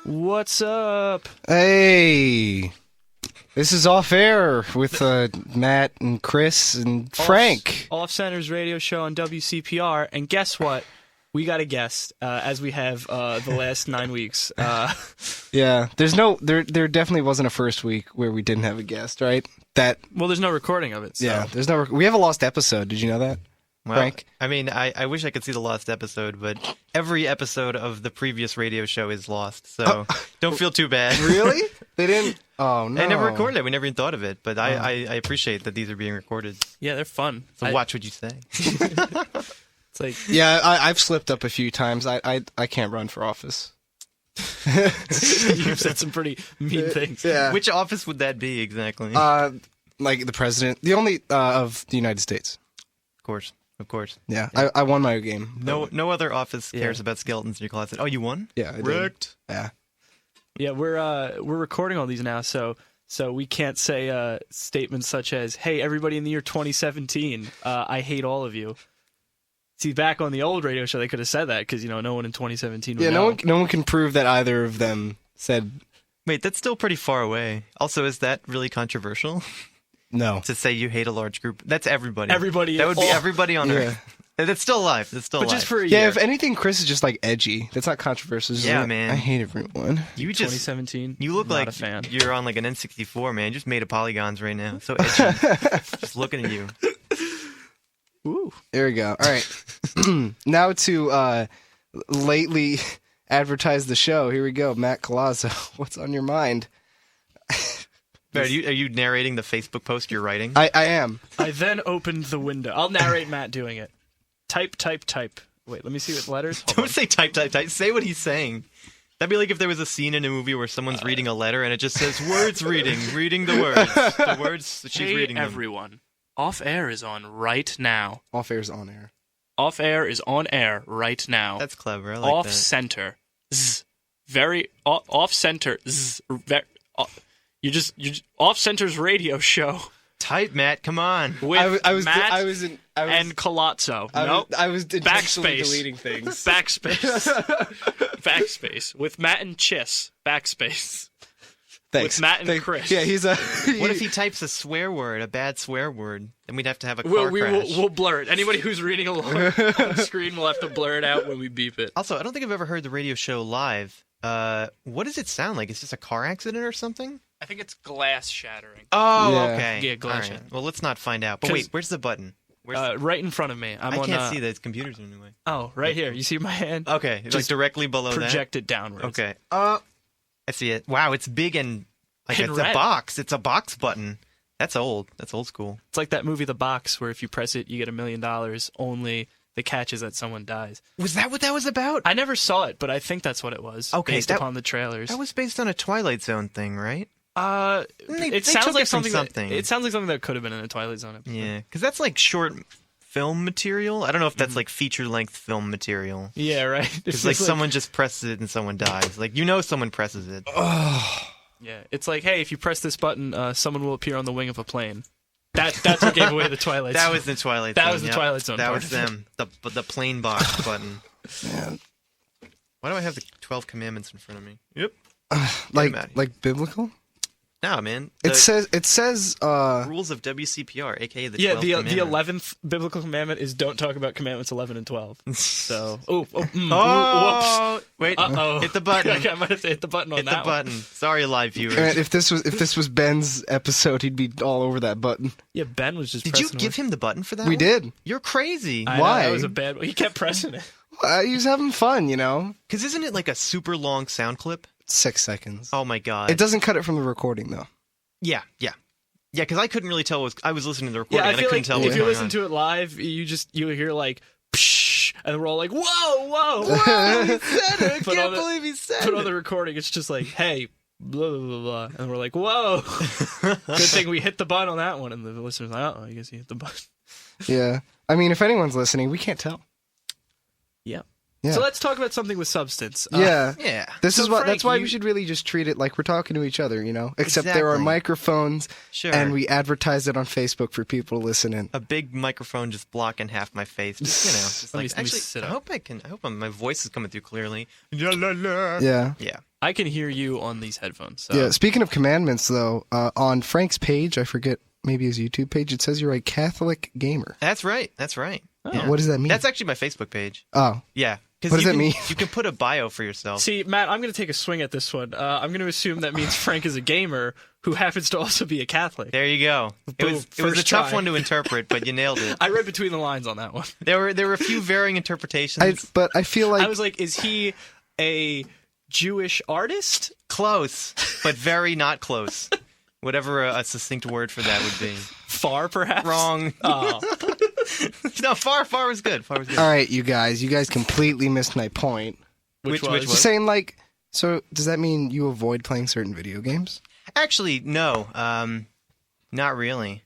What's up? Hey, this is Off Air with Matt and Chris and Frank. Off-Center's radio show on WCPR, and guess what? We got a guest, as we have the last 9 weeks. Yeah, there definitely wasn't a first week where we didn't have a guest, right? Well, there's no recording of it. So. Yeah, there's no. We have a lost episode. Did you know that? Well, Frank? I mean, I wish I could see the lost episode, but every episode of the previous radio show is lost, so don't feel too bad. Really? They didn't? Oh, no. I never recorded it. We never even thought of it, but I appreciate that these are being recorded. Yeah, they're fun. So watch what you say. It's like, yeah, I've slipped up a few times. I can't run for office. you've said some pretty mean things. Yeah. Which office would that be exactly? Like the president. The only of the United States. Of course. Yeah, I won my game. No other office cares about skeletons in your closet. Oh, you won? Yeah, I did. Wrecked. Yeah. Yeah, we're recording all these now, so we can't say statements such as, "Hey, everybody in the year 2017, I hate all of you." See, back on the old radio show, they could have said that because no one in 2017 would know. No one can prove that either of them said. Wait, that's still pretty far away. Also, is that really controversial? No. To say you hate a large group. That's everybody. Everybody. That would be everybody on Earth. That's still alive. That's still alive. Just for a year. Yeah, if anything, Chris is just like edgy. That's not controversial. Yeah, man. I hate everyone. You just 2017. You look not like a fan. You're on like an N64, man. You just made of polygons right now. So edgy. Just looking at you. Ooh. There we go. All right. Now to lately advertise the show. Here we go. Matt Colazzo. What's on your mind? Are you narrating the Facebook post you're writing? I am. I then opened the window. I'll narrate Matt doing it. Type. Wait, let me see what letters. Don't say type. Say what he's saying. That'd be like if there was a scene in a movie where someone's reading a letter and it just says words reading the words. The words that she's reading them. Everyone. Off Air is on right now. Off Air's on air. Off Air is on air right now. That's clever. I like Off that. Center. Very off center. You just Off Center's radio show. Type, Matt. Come on. With I was Matt and Colazzo. I was intentionally Backspace. deleting things. Backspace. With Matt and Chiss. Backspace. Thanks. With Matt and Chris. Yeah, he's a. What if he types a swear word, a bad swear word? Then we'd have to have a car crash. We'll blur it. Anybody who's reading along on the screen will have to blur it out when we beep it. Also, I don't think I've ever heard the radio show live. What does it sound like? Is this a car accident or something? I think it's glass shattering. Oh, Yeah. okay. Yeah, glass All right. shattering. Well, let's not find out. But wait, where's the button? Right in front of me. I can't see that. Computer's in the way. Oh, right here. You see my hand? Okay, it's like directly below Project it downwards. that. Okay. I see it. Wow, it's big and like In it's red. a box. It's a box button. That's old. That's old school. It's like that movie The Box where if you press it, you get $1 million. Only the catch is that someone dies. Was that what that was about? I never saw it, but I think that's what it was. Okay, based upon the trailers. That was based on a Twilight Zone thing, right? It sounds took like it from something. It sounds like something that could have been in a Twilight Zone episode. Yeah, because that's like short film material. I don't know if that's like feature-length film material. Yeah, right. It's like someone just presses it and someone dies. Like someone presses it. Yeah, it's like, hey, if you press this button, someone will appear on the wing of a plane. That's what gave away the Twilight Zone. That was the Twilight Zone. That was the Twilight Zone. That part was of it. them. The plane box button. Man. Why do I have the 12 Commandments in front of me? Yep. Like biblical. No, man. It says rules of WCPR, aka the 12 the Commandments. 11th biblical commandment is don't talk about commandments 11 and 12. So, whoops. Wait, Uh-oh. hit the button. I might have to hit the button on Hit that the button. Sorry, live viewers. Man, if this was Ben's episode, he'd be all over that button. Yeah, Ben was just Did you pressing give him the button for that? We one? did. You're crazy. I know, Why? that was a bad one. He kept pressing it. He was having fun, Because isn't it like a super long sound clip? 6 seconds. Oh my god. It doesn't cut it from the recording though. Yeah, because I couldn't really tell. I was listening to the recording Yeah, I and I feel couldn't like tell if what was you going listen on. to it live, you hear like, psh, and we're all like, whoa. Whoa, he said it. I But can't on the- believe he said But it. on the recording, it's just like, hey, blah, blah, blah, blah. And we're like, whoa. Good thing we hit the button on that one. And the listener's like, I guess he hit the button. Yeah. I mean, if anyone's listening, we can't tell. Yeah. Yeah. So let's talk about something with substance. Yeah. Yeah. This So is why. Frank, That's why you- we should really just treat it like we're talking to each other, Except there are Exactly. microphones, Sure. and we advertise it on Facebook for people to listen in. A big microphone just blocking half my face. Just, just Let me like, actually, sit I up. hope my voice is coming through clearly. La, la, la. Yeah. Yeah. I can hear you on these headphones. So. Yeah. Speaking of commandments, though, on Frank's page, I forget maybe his YouTube page, it says you're a Catholic gamer. That's right. That's right. Yeah. What does that mean? That's actually my Facebook page. Oh. Yeah. 'Cause What does you that can- mean? You can put a bio for yourself. See, Matt, I'm going to take a swing at this one. I'm going to assume that means Frank is a gamer who happens to also be a Catholic. There you go. It Boom. was a First tough try. one to interpret, but you nailed it. I read between the lines on that one. There were a few varying interpretations. But I feel like I was like, is he a Jewish artist? Close, but very not close. Whatever a succinct word for that would be. Far, perhaps? Wrong. Oh. No, far was good. Far was good. all right, you guys completely missed my point. Which Which was? was? Just saying, like, so does that mean you avoid playing certain video games? Actually, no. Not really.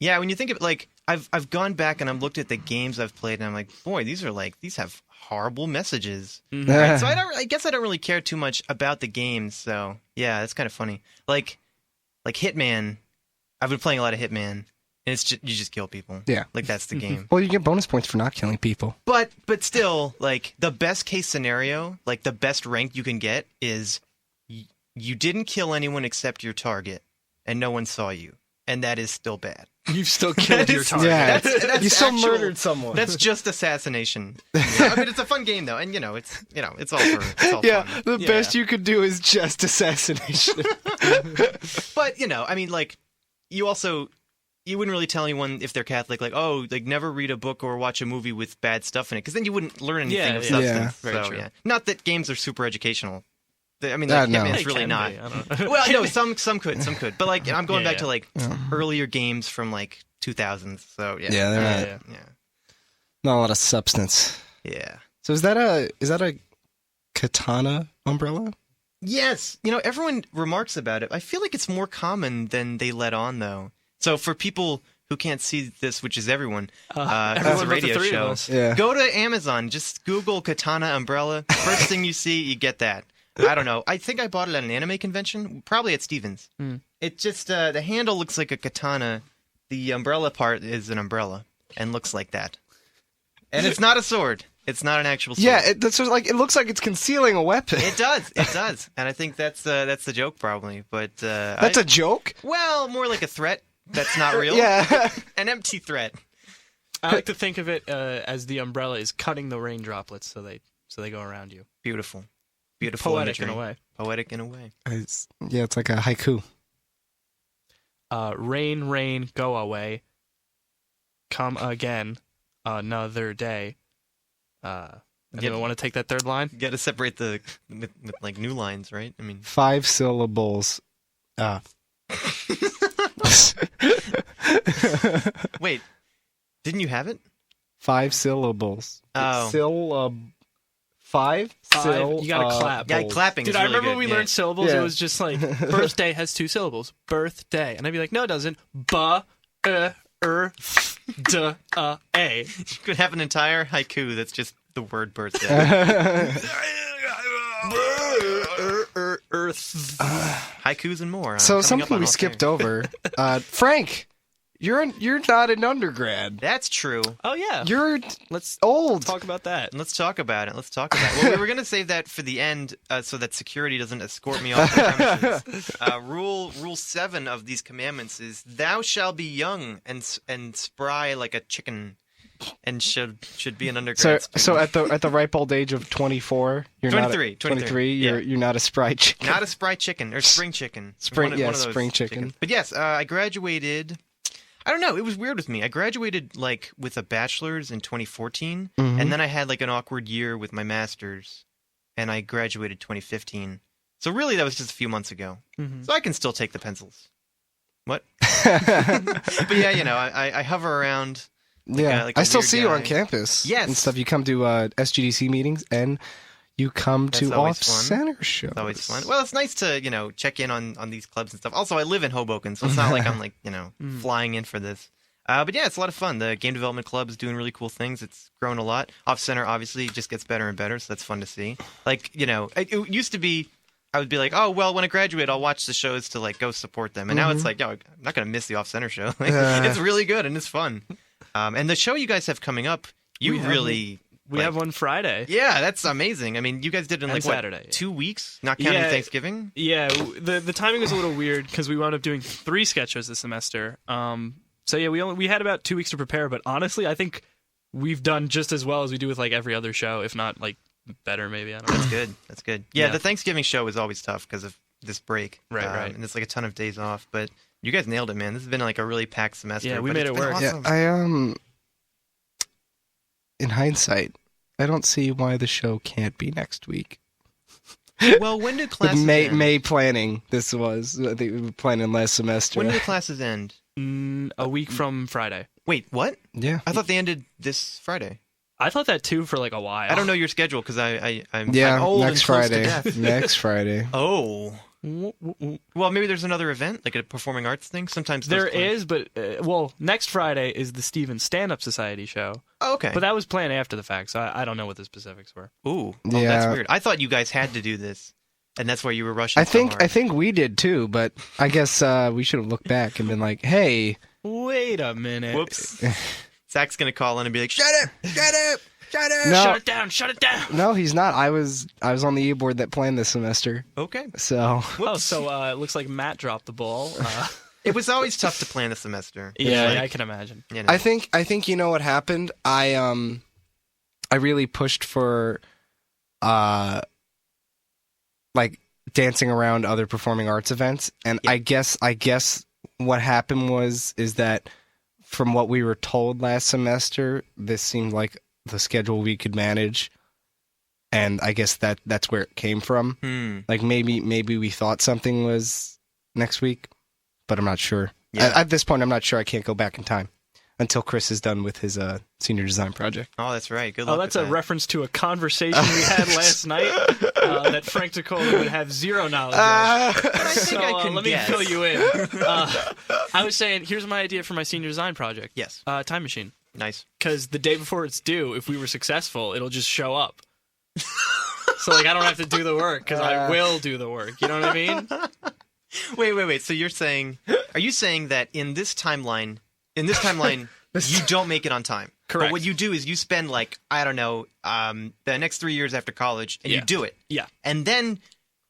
Yeah, when you think of it, like, I've gone back and I've looked at the games I've played, and I'm like, boy, these have horrible messages. Right? So I guess I don't really care too much about the games. So yeah, that's kind of funny. Like Hitman, I've been playing a lot of Hitman, and it's just, you just kill people. Yeah. Like that's the game. Well, you get bonus points for not killing people. But still, like the best case scenario, like the best rank you can get is you didn't kill anyone except your target, and no one saw you, and that is still bad. You've still killed your target. Yeah, That's you still actual- murdered someone. That's just assassination. Yeah, I mean, it's a fun game though, and it's all for it's all yeah, fun. the Yeah. best you could do is just assassination. But I mean, like you wouldn't really tell anyone if they're Catholic, like, oh, like never read a book or watch a movie with bad stuff in it, because then you wouldn't learn anything Yeah, of yeah. substance. Yeah. Very So true. yeah, not that games are super educational. I mean, No. Hitman's They really can not. be, I don't know. Well, no, some could, but like I'm going Yeah, back to like earlier games from like 2000s. So yeah, Yeah, they're not- Yeah. Not a lot of substance. yeah. So is that a katana umbrella? Yes, everyone remarks about it. I feel like it's more common than they let on, though. So for people who can't see this, which is everyone, Everyone it's a but the radio three of show. us. Yeah. Go to Amazon, just Google katana umbrella. First thing you see, you get that. I don't know. I think I bought it at an anime convention, probably at Stevens. It just the handle looks like a katana. The umbrella part is an umbrella and looks like that. And it's not a sword. It's not an actual sword. Yeah, that's just like it looks like it's concealing a weapon. It does, and I think that's the joke probably. But That's a joke. well, more like a threat that's not real. Yeah. An empty threat. I like to think of it as the umbrella is cutting the rain droplets so they go around you. Beautiful Poetic imagery. in a way. Poetic in a way. It's like a haiku. Rain, rain, go away. Come again another day. Anyone want to take that third line? You got to separate the with like new lines, right? I mean, 5 syllables. wait, didn't you have it? 5 syllables. Oh. Five. You gotta clap. Yeah, clapping. Dude, is I really remember good. when we Yeah. learned syllables. Yeah. It was just like birthday has 2 syllables. Birthday, and I'd be like, no, it doesn't. A. You could have an entire haiku that's just the word birthday. Earth. Haikus and more. So coming up something on we All skipped Fair. over. Frank, you're not an undergrad. That's true. Oh yeah. You're Let's old. talk about that. Let's talk about it. Well, we were going to save that for the end so that security doesn't escort me off the premises. Rule 7 of these commandments is, thou shalt be young and spry like a chicken, and should be an undergrad student. So at the ripe old age of 24, you're 23, not 23. yeah. You're not a spry chicken. Not a spry chicken, or spring chicken. Spring- One yeah, of those spring chicken. chickens. But yes, I graduated... I don't know. It was weird with me. I graduated like with a bachelor's in 2014, and then I had like an awkward year with my master's, and I graduated 2015. So really, that was just a few months ago. So I can still take the pencils. What? But yeah, I hover around. Yeah, like a I still weird see you on guy. campus. Yes. and stuff. You come to SGDC meetings and you come That's to always off fun. center shows. It's always fun. Well, it's nice to check in on these clubs and stuff. Also, I live in Hoboken, so it's not like I'm like flying in for this. But yeah, it's a lot of fun. The game development club is doing really cool things. It's grown a lot. Off Center obviously just gets better and better, so that's fun to see. Like, it used to be, I would be like, oh well, when I graduate, I'll watch the shows to like go support them. And now it's like, yo, I'm not gonna miss the Off Center show. Like, it's really good and it's fun. And the show you guys have coming up, we have one Friday. Yeah, that's amazing. I mean, you guys did it in like Saturday, what, 2 weeks, not counting Thanksgiving. Yeah, the timing was a little weird because we wound up doing 3 sketch shows this semester. So yeah, we had about 2 weeks to prepare, but honestly, I think we've done just as well as we do with like every other show, if not like better, maybe. I don't know. That's good. Yeah, the Thanksgiving show is always tough because of this break. Right. And it's like a ton of days off, but you guys nailed it, man. This has been like a really packed semester. Yeah, we made it work. Awesome. Yeah, in hindsight, I don't see why the show can't be next week. Well, when do classes end? May planning. This was I think we were planning last semester. When do the classes end? A week from Friday. Wait, what? Yeah, I thought they ended this Friday. I thought that too for like a while. I don't know your schedule because I'm old next and close Friday. to death. Next Friday. Oh. Well, maybe there's another event, like a performing arts thing. Sometimes there is, but next Friday is the Steven Stand-Up Society show. Oh, okay. But that was planned after the fact, so I don't know what the specifics were. Ooh, that's weird. I thought you guys had to do this, and that's why you were rushing. I think we did too, but I guess we should have looked back and been like, "Hey, wait a minute." Whoops. Zach's gonna call in and be like, "Shut up! No. Shut it down!" No, he's not. I was on the e-board that planned this semester. Okay. So. So it looks like Matt dropped the ball. It was always tough to plan the semester. Yeah, I can imagine. You know. I think you know what happened. I really pushed for, like dancing around other performing arts events, and I guess what happened is that from what we were told last semester, this seemed like the schedule we could manage, and I guess that's where it came from. Like maybe we thought something was next week, but I'm not sure. Yeah. At this point, I'm not sure. I can't go back in time until Chris is done with his senior design project. Oh, that's right. Good luck. Oh, that's a reference to a conversation we had last night that Frank DiCola would have zero knowledge of. Let me fill you in. I was saying, here's my idea for my senior design project. Yes. Time machine. Nice. Because the day before it's due, if we were successful, it'll just show up. So like I don't have to do the work because I will do the work. You know what I mean? Wait. So are you saying that in this timeline, you don't make it on time? Correct. But what you do is you spend like, I don't know, the next 3 years after college, and you do it. Yeah. And then,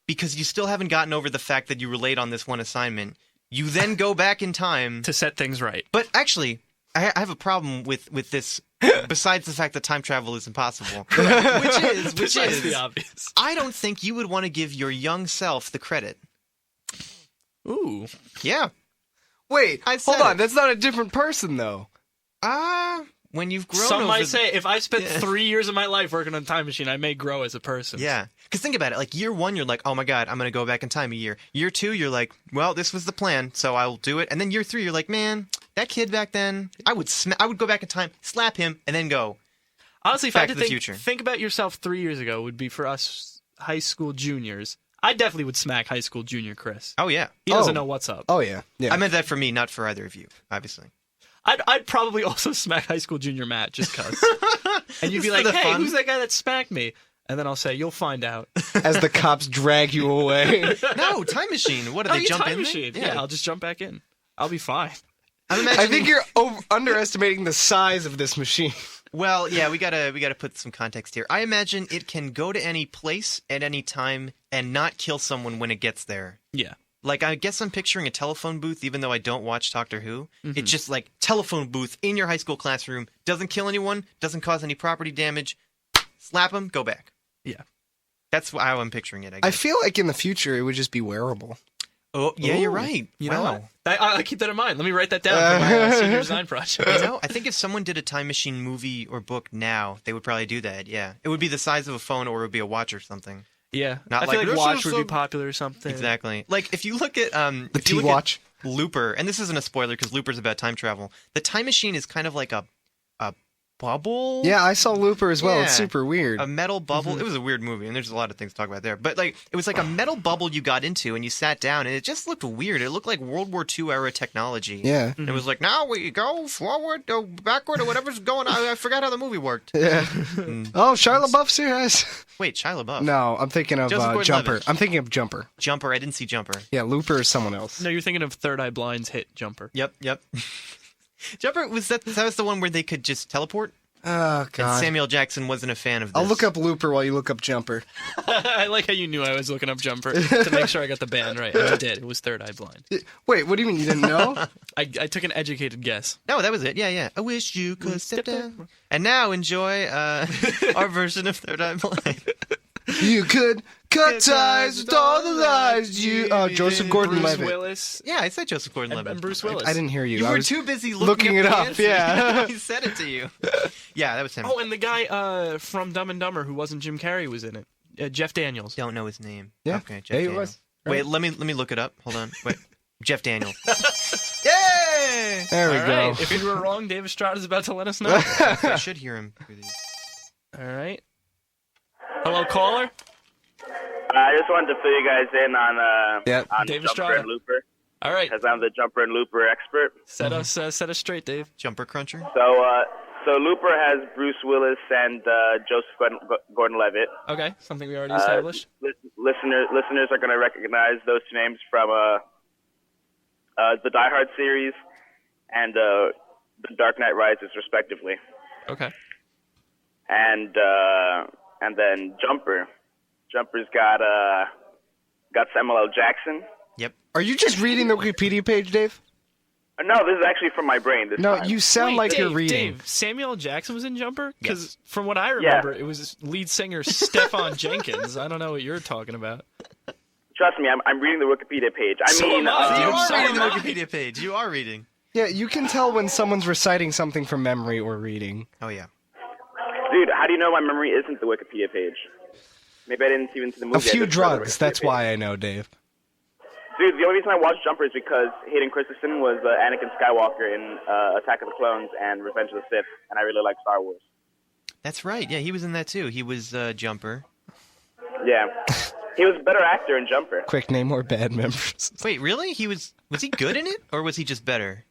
because you still haven't gotten over the fact that you were late on this one assignment, you then go back in time to set things right. But actually, I have a problem with this. Besides the fact that time travel is impossible, which is the obvious. I don't think you would want to give your young self the credit. Ooh. Yeah. Wait, hold on. That's not a different person, though. When you've grown Some might say, if I spent 3 years of my life working on a time machine, I may grow as a person. Yeah. Because think about it. Like, year 1, you're like, oh, my God, I'm going to go back in time a year. Year 2, you're like, well, this was the plan, so I'll do it. And then year 3, you're like, man, that kid back then, I would go back in time, slap him, and then go. Honestly, if back I had to think about yourself 3 years ago, would be for us high school juniors. I definitely would smack high school junior Chris. Oh, yeah. He doesn't know what's up. Oh, yeah. I meant that for me, not for either of you, obviously. I'd probably also smack high school junior Matt, just cuz. And you'd be like, hey, who's that guy that smacked me? And then I'll say, you'll find out. As the cops drag you away. No, time machine. What, do they jump in machine. Yeah, I'll just jump back in. I'll be fine. I think you're underestimating the size of this machine. Well, yeah, we gotta put some context here. I imagine it can go to any place at any time and not kill someone when it gets there. Yeah. Like, I guess I'm picturing a telephone booth, even though I don't watch Doctor Who. Mm-hmm. It's just like telephone booth in your high school classroom. Doesn't kill anyone, doesn't cause any property damage. Slap them, go back. Yeah. That's how I'm picturing it, I guess. I feel like in the future it would just be wearable. Oh, yeah, you're right. You know what? I keep that in mind. Let me write that down for my senior design project. You know, I think if someone did a time machine movie or book now, they would probably do that, yeah. It would be the size of a phone, or it would be a watch or something. Yeah. Not I feel like Watch would be popular or something. Exactly. Like, if you look at... the T-Watch. Looper, and this isn't a spoiler because Looper's about time travel, the time machine is kind of like a bubble. Yeah, I saw Looper as well. It's Yeah. super weird. A metal bubble. It was a weird movie, and there's a lot of things to talk about there. But like, it was like a metal bubble you got into, and you sat down, and it just looked weird. It looked like World War II era technology. Yeah. And it was like, now we go forward, go backward, or whatever's going on. I forgot how the movie worked. Yeah. Oh, Shia LaBeouf's here, guys. Wait, Shia LaBeouf. No, I'm thinking of Joseph Jumper. Gordon-Levitt. I'm thinking of Jumper. Jumper. I didn't see Jumper. Yeah, Looper is someone else. No, you're thinking of Third Eye Blind's hit Jumper. Yep. Jumper was that was the one where they could just teleport? Oh, And God. Samuel Jackson wasn't a fan of this. I'll look up Looper while you look up Jumper. I like how you knew I was looking up Jumper to make sure I got the band right. And I did. It was Third Eye Blind. Wait, what do you mean you didn't know? I took an educated guess. No, that was it. Yeah. I wish you could step down. And now enjoy our version of Third Eye Blind. You could cut ties with all the lies you... Joseph Bruce Gordon-Levitt. Willis Yeah, I said Joseph Gordon-Levitt. and Bruce Willis. I didn't hear you. You I were was too busy looking looking it the up, answer. yeah. He said it to you. Yeah, that was him. Oh, and the guy from Dumb and Dumber who wasn't Jim Carrey was in it. Jeff Daniels. Don't know his name. Yeah. Okay, Jeff Yeah, he Daniels. was. Wait, let me look it up. Hold on. Wait. Jeff Daniels. Yay! There we All go. right. If we were wrong, Dave Estrada is about to let us know. I should hear him through these. All right. Hello, caller. I just wanted to fill you guys in on Dave Jumper Estrada. and Looper, All right. because I'm the Jumper and Looper expert. Set us straight, Dave. Jumper Cruncher. So Looper has Bruce Willis and Joseph Gordon-Levitt. Okay. Something we already established. Listeners are going to recognize those two names from the Die Hard series and The Dark Knight Rises, respectively. Okay. And then Jumper's got Samuel L. Jackson. Yep. Are you just reading the Wikipedia page, Dave? No, this is actually from my brain. This No, time. you sound Wait, like Dave, you're reading. Dave, Samuel L. Jackson was in Jumper? Because Yes. from what I remember, it was lead singer Stefan Jenkins. I don't know what you're talking about. Trust me, I'm reading the Wikipedia page. I So mean, am I, You dude. are So reading the am I. Wikipedia page. You are reading. Yeah, you can tell when someone's reciting something from memory or reading. Oh, yeah. dude, how do you know my memory isn't the Wikipedia page? Maybe I didn't even see the movie. A few I just read the drugs, Wikipedia that's page. why I know, Dave. Dude, the only reason I watched Jumper is because Hayden Christensen was Anakin Skywalker in Attack of the Clones and Revenge of the Sith, and I really like Star Wars. That's right. Yeah, he was in that too. He was Jumper. Yeah. He was a better actor in Jumper. Quick, name more bad members. Wait, really? Was he good in it, or was he just better?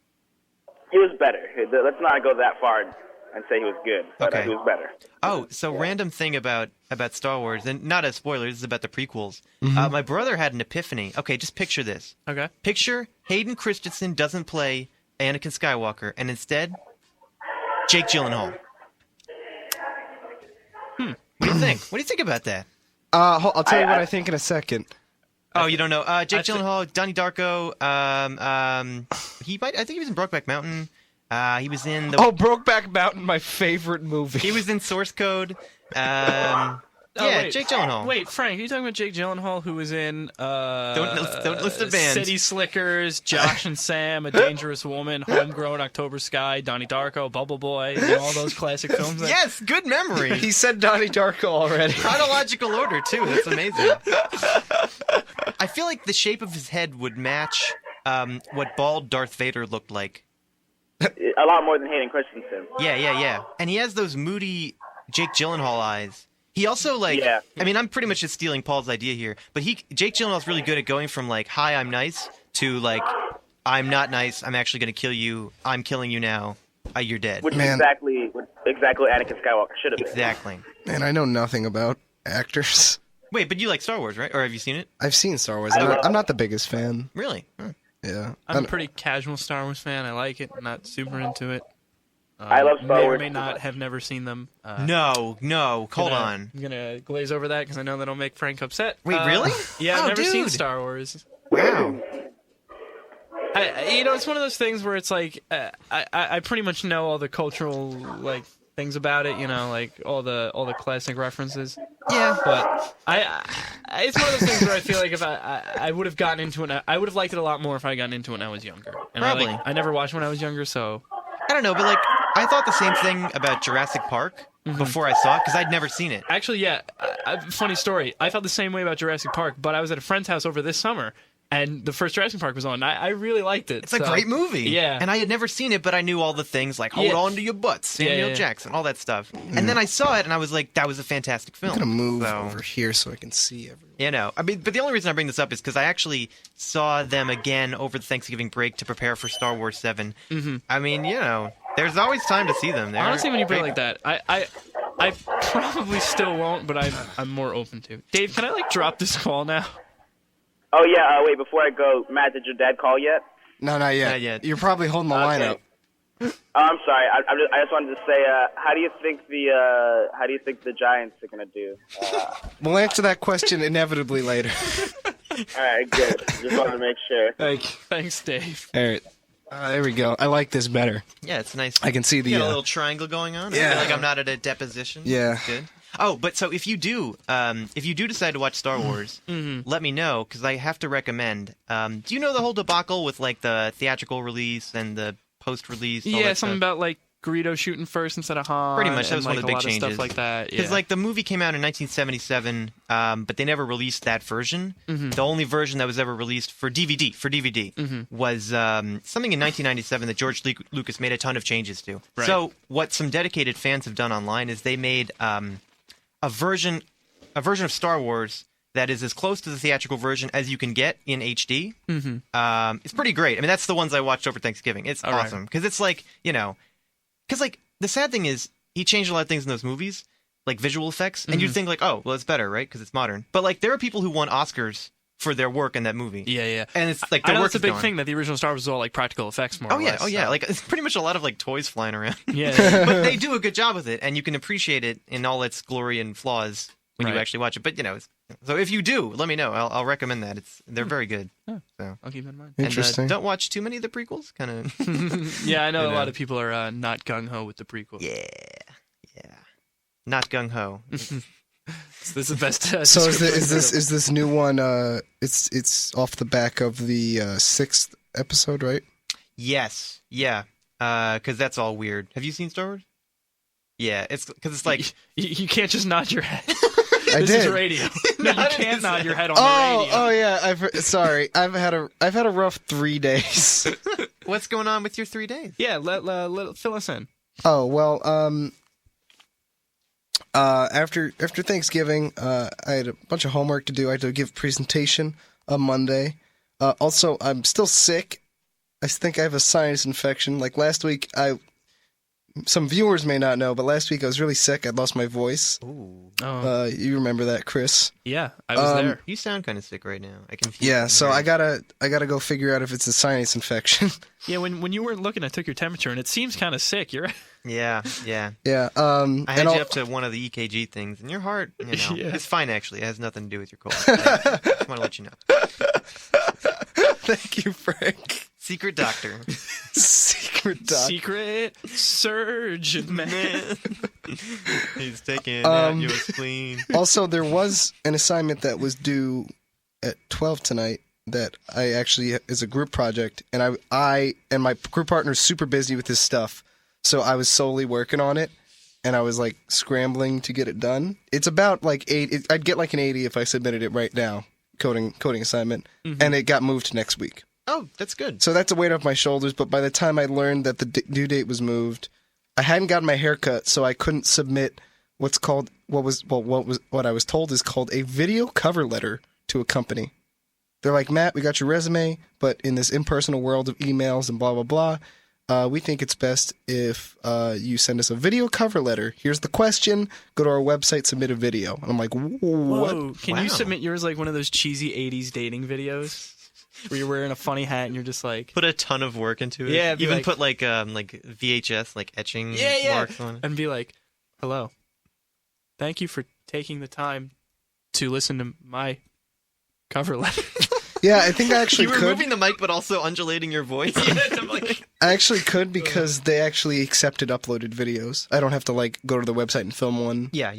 He was better. Let's not go that far and say he was good, but Okay. he was better. Oh, so random thing about Star Wars, and not a spoiler, this is about the prequels. My brother had an epiphany. Okay, just picture this. Okay. Picture Hayden Christensen doesn't play Anakin Skywalker, and instead, Jake Gyllenhaal. What do you think? What do you think about that? I'll tell you what I think in a second. Oh, you don't know? Jake I thi- Gyllenhaal, Donnie Darko. I think he was in Brokeback Mountain. He was in the. Oh, Brokeback Mountain, my favorite movie. He was in Source Code. Oh, Yeah, wait. Jake Gyllenhaal. Wait, Frank, are you talking about Jake Gyllenhaal, who was in Don't list the bands. City Slickers, Josh and Sam, A Dangerous Woman, Homegrown, October Sky, Donnie Darko, Bubble Boy, all those classic films? Yes, good memory. He said Donnie Darko already. Chronological order too. That's amazing. I feel like the shape of his head would match what bald Darth Vader looked like. A lot more than Hayden Christensen. Yeah. And he has those moody Jake Gyllenhaal eyes. He also Yeah. I mean, I'm pretty much just stealing Paul's idea here, but Jake Gyllenhaal's really good at going from like, "Hi, I'm nice," to like, "I'm not nice. I'm actually going to kill you. I'm killing you now. You're dead." Which is Man. exactly what Anakin Skywalker should have been. Exactly. Man, I know nothing about actors. Wait, but you like Star Wars, right? Or have you seen it? I've seen Star Wars. I'm not the biggest fan. Really? Huh. Yeah. I'm a pretty casual Star Wars fan. I like it. I'm not super into it. I love Star may Wars or may too not much. have never seen them. No. Hold on. I'm gonna glaze over that because I know that'll make Frank upset. Wait, really? Yeah, Oh, I've never seen dude. Star Wars. Wow. It's one of those things where it's like I pretty much know all the cultural like things about it. Like all the classic references. Yeah. But it's one of those things where I feel like if I would have gotten into it, I would have liked it a lot more if I gotten into it when I was younger. And Probably. I never watched when I was younger, so I don't know, but like I thought the same thing about Jurassic Park before I saw it because I'd never seen it. actually, yeah. Funny story. I felt the same way about Jurassic Park, but I was at a friend's house over this summer, and the first Jurassic Park was on. I really liked it. It's a great movie. Yeah. And I had never seen it, but I knew all the things like hold on to your butts, Samuel Jackson, all that stuff. And then I saw it, and I was like, that was a fantastic film. I'm gonna move over here so I can see everyone. You know, I mean, but the only reason I bring this up is because I actually saw them again over the Thanksgiving break to prepare for Star Wars 7. Mm-hmm. I mean, you know, there's always time to see them. Honestly, when you put it like that, I probably still won't, but I'm more open to. Dave, can I like drop this call now? Oh yeah. Wait, before I go, Matt, did your dad call yet? No, not yet. Not yet. You're probably holding the line up. Oh, I'm sorry. I just wanted to say, how do you think the Giants are gonna do? We'll answer that question inevitably later. All right, good. Just wanted to make sure. Thanks, Dave. All right. There we go. I like this better. Yeah, it's nice. I can see the You got a little triangle going on. I feel like I'm not at a deposition. Yeah. That's good. Oh, but so if you do decide to watch Star Wars, let me know because I have to recommend. Do you know the whole debacle with like the theatrical release and the post-release? Yeah, something about like Greedo shooting first instead of Han. Pretty much, that and, was one like, of the big a lot changes. of stuff like that. Because like the movie came out in 1977, but they never released that version. The only version that was ever released for DVD was something in 1997 that George Lucas made a ton of changes to. Right. So what some dedicated fans have done online is they made a version of Star Wars that is as close to the theatrical version as you can get in HD. It's pretty great. I mean, that's the ones I watched over Thanksgiving. It's awesome because it's like, you know, because like the sad thing is he changed a lot of things in those movies, like visual effects, and you'd think like, oh, well, it's better, right? Because it's modern. But like there are people who won Oscars for their work in that movie. Yeah. And it's like I their know work it's a is big gone. thing that the original Star Wars was all like practical effects more. Oh or yeah, less, oh yeah. so. Like it's pretty much a lot of like toys flying around. Yeah. But they do a good job with it, and you can appreciate it in all its glory and flaws when you Right. actually watch it. But you know, so if you do, let me know. I'll recommend that. They're very good. Oh. So. I'll keep that in mind. Interesting. And don't watch too many of the prequels. Kind of. Yeah, I know You a know. lot of people are not gung ho with the prequel. Yeah. Not gung ho. This is the best. So is this new one? It's off the back of the 6th episode, right? Yes. Yeah. Because that's all weird. Have you seen Star Wars? Yeah. It's because it's like. You can't just nod your head. I This did. is radio. No, you can't nod your head on the radio. Oh yeah. Sorry. I've had a rough 3 days. What's going on with your 3 days? Yeah, let fill us in. Oh well. After Thanksgiving, I had a bunch of homework to do. I had to give a presentation on Monday. Also, I'm still sick. I think I have a sinus infection. Like last week, some viewers may not know, but last week I was really sick. I lost my voice. Ooh. Oh, You remember that, Chris? yeah, I was there. You sound kind of sick right now. I can feel Yeah. it. So I gotta go figure out if it's a sinus infection. Yeah, when you weren't looking, I took your temperature, and it seems kind of sick. You're right. Yeah. Yeah. I had you up to one of the EKG things, and your heart, you know, Yeah. it's fine actually. It has nothing to do with your cold. I just want to let you know. Thank you, Frank. Secret doctor. Secret doc. Secret surgeon man. He's taking out your spleen. Also, there was an assignment that was due at 12 tonight that I actually is a group project, and I and my group partner is super busy with his stuff, so I was solely working on it, and I was like scrambling to get it done. It's about like 8. I'd get like an 80 if I submitted it right now, coding assignment, and it got moved to next week. Oh, that's good. So that's a weight off my shoulders. But by the time I learned that the due date was moved, I hadn't gotten my hair cut, so I couldn't submit what I was told is called a video cover letter to a company. They're like, Matt, we got your resume, but in this impersonal world of emails and blah blah blah, we think it's best if you send us a video cover letter. Here's the question: go to our website, submit a video. And I'm like, what? Whoa! Can Wow. you submit yours like one of those cheesy '80s dating videos where you're wearing a funny hat and you're just like, Put a ton of work into it. Yeah, be Even like- put like VHS like etching yeah, marks on it. and be like, hello, thank you for taking the time to listen to my cover letter. Yeah, I think I actually You were could. moving the mic, but also undulating your voice. I'm like, I actually could because they actually accepted uploaded videos. I don't have to like go to the website and film one. yeah.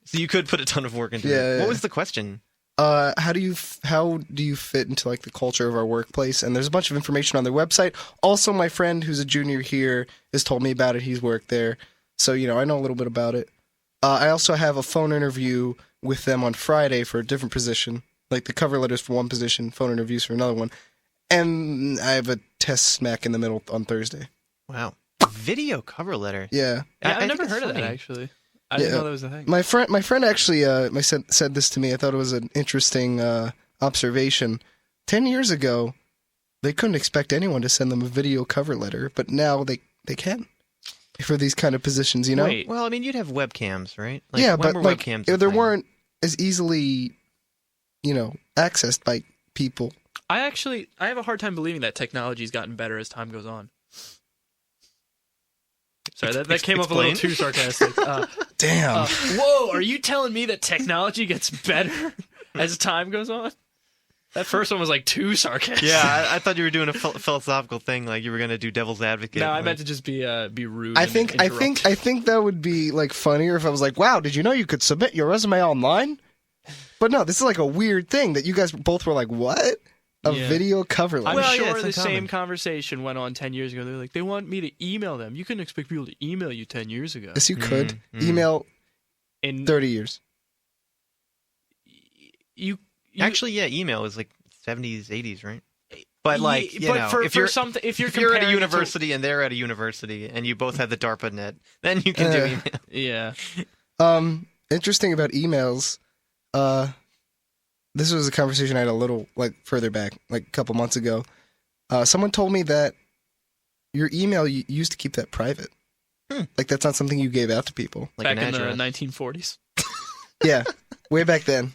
So you could put a ton of work into it. Yeah. What was the question? How do you fit into like the culture of our workplace? And there's a bunch of information on their website. Also, my friend who's a junior here has told me about it. He's worked there, so I know a little bit about it. I also have a phone interview with them on Friday for a different position. Like the cover letters for one position, phone interviews for another one. And I have a test smack in the middle on Thursday. Wow. Video cover letter. Yeah. Yeah, I've think never it's heard of that, funny. actually. I didn't Yeah. know that was a thing. My friend actually said this to me. I thought it was an interesting observation. 10 years ago, they couldn't expect anyone to send them a video cover letter, but now they can for these kind of positions, you know? Wait, Well, I mean, you'd have webcams, right? Like, Yeah, when but were like webcams a there thing? weren't as easily, accessed by people. I have a hard time believing that technology's gotten better as time goes on. Sorry, that came off a little Explain. too sarcastic. Damn. Whoa, are you telling me that technology gets better as time goes on? That first one was like too sarcastic. Yeah, I thought you were doing a philosophical thing, like you were going to do devil's advocate. No, I like- meant to just be rude. I and think that would be like funnier if I was like, "Wow, did you know you could submit your resume online?" But no, this is like a weird thing that you guys both were like, "What? A Yeah. video cover letter?" I'm Well, yeah, sure it's the uncommon. same conversation went on 10 years ago. They're like, they want me to email them. You couldn't expect people to email you 10 years ago. Yes, you could Mm. email And 30 years. you Actually, yeah, email is like 70s, 80s, right? But like, you know, for if you're something, if you're at a comparing it university and they're at a university and you both have the DARPA net, then you can do email. yeah, Interesting about emails. This was a conversation I had a little like further back, like a couple months ago. Someone told me that your email you used to keep that private. Like that's not something you gave out to people. Like back an in the address. 1940s. Yeah, way back then.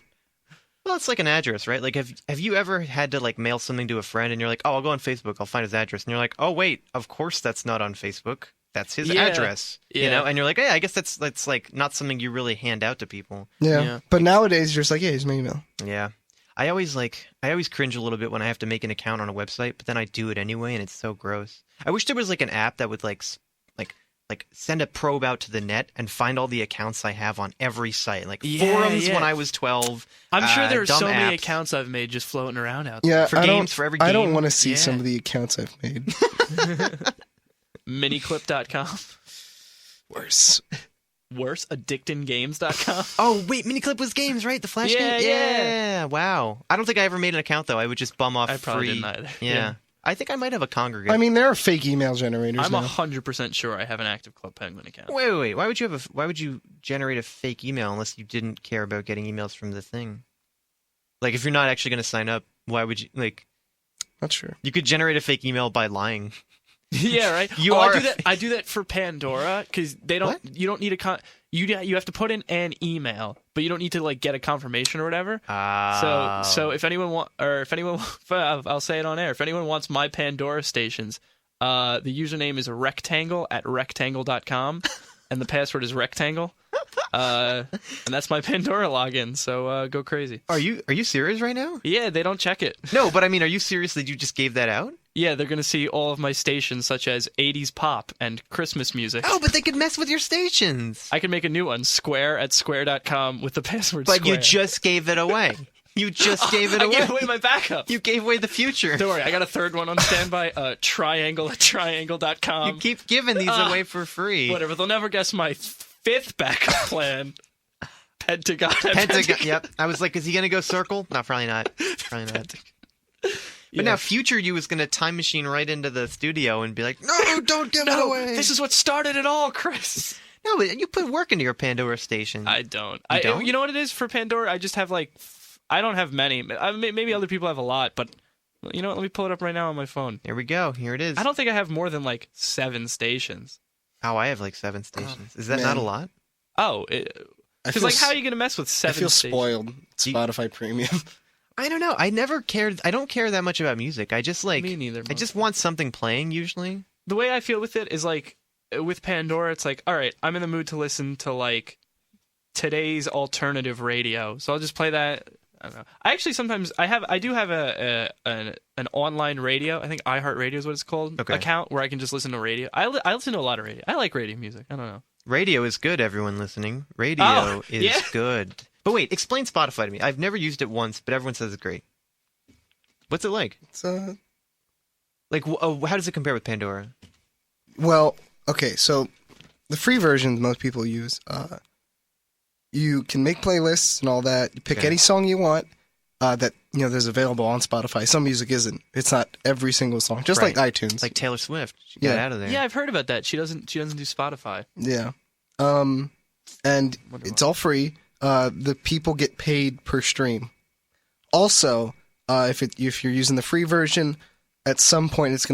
Well, it's like an address, right? Like, have you ever had to like mail something to a friend and you're like, oh, I'll go on Facebook, I'll find his address, and you're like, oh wait, of course that's not on Facebook. That's his Yeah. address, you Yeah. know. And you're like, yeah, I guess that's like not something you really hand out to people. Yeah. Yeah. But nowadays you're just like, yeah, here's my email. Yeah. I always cringe a little bit when I have to make an account on a website, but then I do it anyway, and it's so gross. I wish there was like an app that would like send a probe out to the net and find all the accounts I have on every site, like Yeah, forums yeah. when I was 12. I'm sure there are dumb so many apps. accounts I've made just floating around out Yeah, For I games, don't, for every I don't game. want to see Yeah. some of the accounts I've made. there. Miniclip.com. Worse. Worse, addictinggames.com. Oh wait, Miniclip was games, right? The Flash Yeah, game. yeah. Wow. I don't think I ever made an account though. I would just bum off I probably free. didn't either. Yeah. I think I might have a congregate. I mean, there are fake email generators I'm now. 100% sure I have an active Club Penguin account. wait. Why would you generate a fake email unless you didn't care about getting emails from the thing? Like if you're not actually going to sign up, why would you like? Not sure. You could generate a fake email by lying. Yeah, right. You I are do a that. I do that for Pandora because they don't. What? You don't need a you have to put in an email, but you don't need to like get a confirmation or whatever. So if anyone I'll say it on air. If anyone wants my Pandora stations, the username is rectangle@rectangle.com, and the password is rectangle. And that's my Pandora login. So go crazy. Are you serious right now? Yeah, they don't check it. No, but I mean, are you serious that you just gave that out? Yeah, they're gonna see all of my stations, such as 80s pop and Christmas music. Oh, but they could mess with your stations. I can make a new one, square@square.com with the password But square. you just gave it away. You just gave it I away. gave away my backup. You gave away the future. Don't worry, I got a third one on standby, triangle@triangle.com. You keep giving these away for free. Whatever, they'll never guess my fifth backup plan. Pentagon. Pentagon. Yep. I was like, is he gonna go circle? No, probably not. Probably not. But now, future you is gonna time machine right into the studio and be like, no, don't give it No, away. this is what started it all, Chris. No, but you put work into your Pandora station. I don't. don't? You know what it is for Pandora? I just have like, I don't have many. Maybe other people have a lot, but you know what? Let me pull it up right now on my phone. Here we go. Here it is. I don't think I have more than like 7 stations. Oh, I have like 7 stations. Is that man. not a lot? Oh, I because feel like, how are you gonna mess with 7 I feel stations? spoiled. Spotify Premium. I don't know. I never cared. I don't care that much about music. I just like. Me neither. I just want something playing usually. The way I feel with it is like with Pandora, it's like, all right, I'm in the mood to listen to like today's alternative radio, so I'll just play that. I don't know. I actually sometimes I do have an online radio. I think iHeartRadio is what it's called. Okay. Account where I can just listen to radio. I listen to a lot of radio. I like radio music. I don't know. Radio is good, everyone listening. Radio Oh, is yeah. good. But wait, explain Spotify to me. I've never used it once, but everyone says it's great. What's it like? It's Like, how does it compare with Pandora? well, okay, so the free versions most people use, you can make playlists and all that. You pick Okay. any song you want. that there's available on Spotify. Some music isn't. It's not every single song, just Right. like iTunes. Like Taylor Swift. She got out of there. Yeah, I've heard about that. She doesn't do Spotify. Yeah. And it's all free. The people get paid per stream. Also, if you're using the free version, at some point it's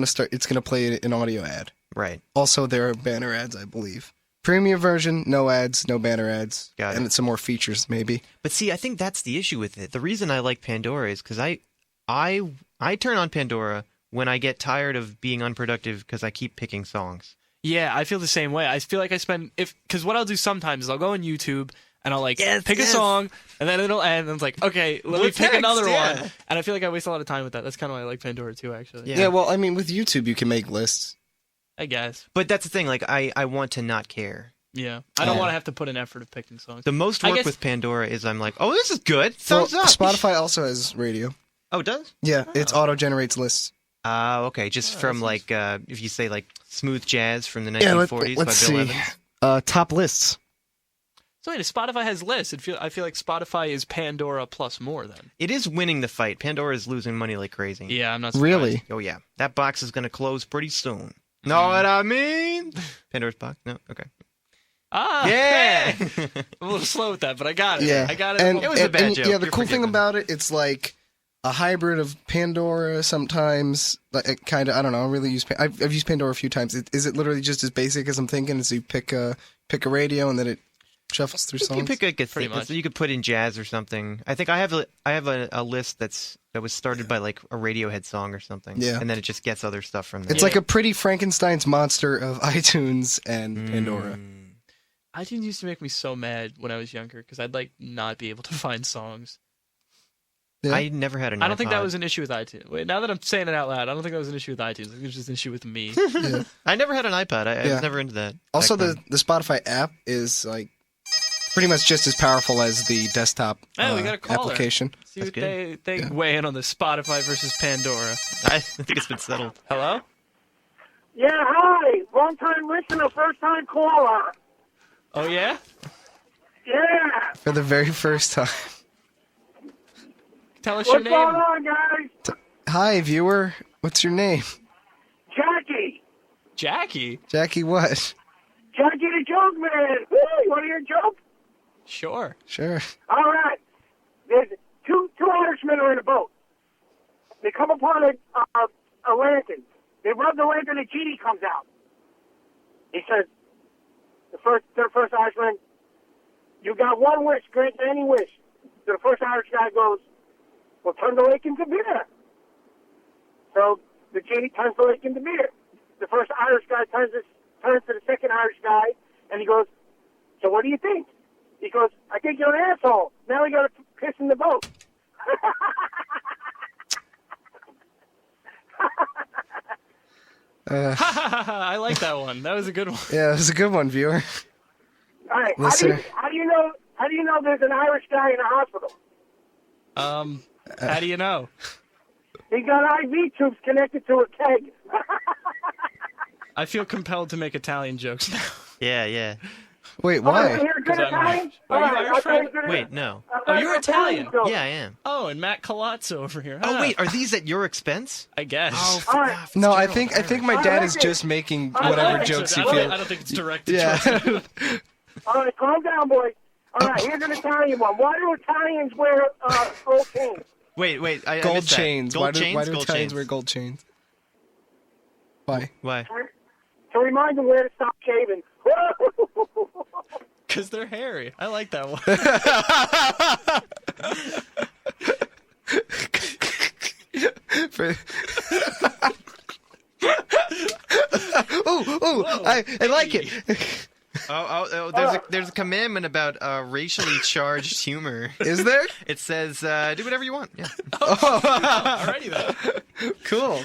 gonna play an audio ad. Right. Also, there are banner ads, I believe. Premium version, no ads, no banner ads, Got it. and some more features maybe. But see, I think that's the issue with it. The reason I like Pandora is because I turn on Pandora when I get tired of being unproductive because I keep picking songs. Yeah, I feel the same way. I feel like I spend because what I'll do sometimes is I'll go on YouTube and I'll pick a song and then it'll end and it's like, okay, let me pick another one. And I feel like I waste a lot of time with that. That's kind of why I like Pandora too, actually. Yeah. Yeah, well, I mean, with YouTube you can make lists. I guess. But that's the thing. Like I want to not care. Yeah, I don't want to have to put an effort of picking songs. The most work with Pandora is I'm like, oh, this is good. Well, Thumbs up. Spotify also has radio. Oh, it does? Yeah, it auto-generates lists. Okay. Just from if you say like smooth jazz from the Yeah, 1940s let's by Bill see. Evans. Top lists. So wait, if Spotify has lists, I feel like Spotify is Pandora plus more then. It is winning the fight. Pandora is losing money like crazy. Yeah, I'm not surprised. Really? Oh yeah, that box is going to close pretty soon. Know what I mean? Pandora's box? No? Okay. Ah, Yeah! I'm a little slow with that, but I got it. Yeah, I got it. And, It was a bad and, joke. Yeah, the You're cool thing forgiven. about it, it's like a hybrid of Pandora sometimes. Like kind of, I don't know. I really use. I've used Pandora a few times. Is it literally just as basic as I'm thinking? Is you pick a radio and then it shuffles through You songs? can pick a good Pretty thing. much. You could put in jazz or something. I think I have a list that was started by like a Radiohead song or something. Yeah. And then it just gets other stuff from there. It's like a pretty Frankenstein's monster of iTunes and Pandora. iTunes used to make me so mad when I was younger because I'd not be able to find songs. Yeah. I never had an iPod. I don't think that was an issue with iTunes. Wait, now that I'm saying it out loud, I don't think that was an issue with iTunes. I think it was just an issue with me. Yeah. I never had an iPod. I Yeah. was never into that. Also, back the Spotify app is like pretty much just as powerful as the desktop Oh, we got a caller. application. See That's what they weigh in on the Spotify versus Pandora. then. I think it's been settled. Hello? Yeah, hi. Long time listener, first time caller. Oh, yeah? Yeah. For the very first time. Tell us your What's going name. on, guys? Hi, viewer. What's your name? Jackie. Jackie? Jackie what? Jackie the joke man. Woo, you want to hear a joke? Sure. Sure. All right. There's two Irishmen are in a boat. They come upon a lantern. They rub the lantern, a genie comes out. He says, the first Irishman, you got one wish, grant any wish. So the first Irish guy goes, well, turn the lake into beer. So the genie turns the lake into beer. The first Irish guy turns to the second Irish guy, and he goes, so what do you think? He goes, I think you're an asshole. Now we got to piss in the boat. I like that one. That was a good one. Yeah, it was a good one, viewer. All right. Listener. How do you know there's an Irish guy in a hospital? How do you know? He got IV tubes connected to a keg. I feel compelled to make Italian jokes now. Yeah. Wait, Oh, why? you're a good 'Cause I'm Italian? Irish. Are you All right, Irish, I'll tell you Fred? good- Wait, no. I'll Oh, tell you're you Italian. story. Yeah, I am. Oh, and Matt Colazzo over here. Oh, Huh. wait. Are these at your expense? I guess. All right. No, I think my dad is like it. just making I whatever like it. jokes he I don't feels. think it's directed Yeah. towards All right, calm down, boys. All right, here's an Italian one. Why do Italians wear gold chains? Wait. I Gold missed that. chains. Gold Why do chains? Gold Italians chains. wear gold chains? Why? Why? To remind them where to stop shaving. Because they're hairy. I like that one. I like it. There's a commandment about racially charged humor. Is there? It says, do whatever you want. Yeah. Alrighty then. Cool.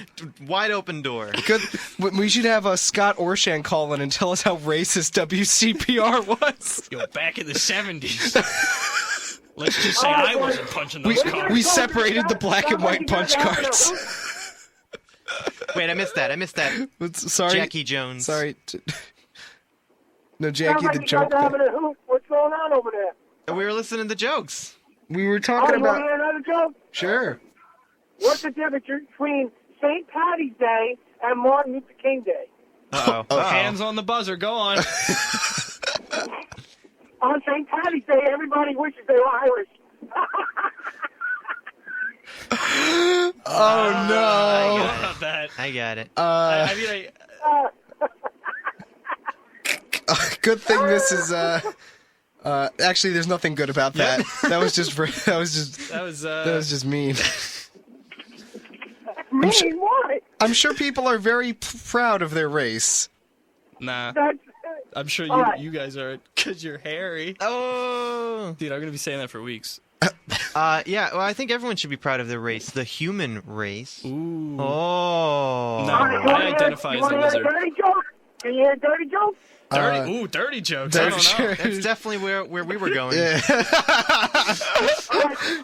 Wide open door. Good. We should have Scott Orshan call in and tell us how racist WCPR was. Yo, back in the 70s. Let's just say I wasn't punching those cards. We separated the black and white punch cards. Wait, I missed that. Sorry. Jackie Jones. Sorry. No, Sounds Jackie like the you joke. guys are having a hoot. What's going on over there? We were listening to jokes. We were Oh, talking you want to about. hear another joke? Sure. What's the difference between St. Patty's Day and Martin Luther King Day? Uh-oh. Hands on the buzzer. Go on. On St. Patty's Day, everybody wishes they were Irish. Oh no. How about that? I got it. I mean, Good thing this is. Actually, there's nothing good about that. That was just. That was just mean. Mean what? I'm sure people are very proud of their race. nah. That's, I'm sure All right. you guys are because you're hairy. Oh. Dude, I'm gonna be saying that for weeks. Yeah, well, I think everyone should be proud of their race. The human race. Ooh. Oh. No. All right, you wanna I hear- identify you as a wanna hear lizard. dirty joke? Can you hear a dirty joke? Dirty. Dirty jokes. I don't know. That's definitely where we were going. Yeah.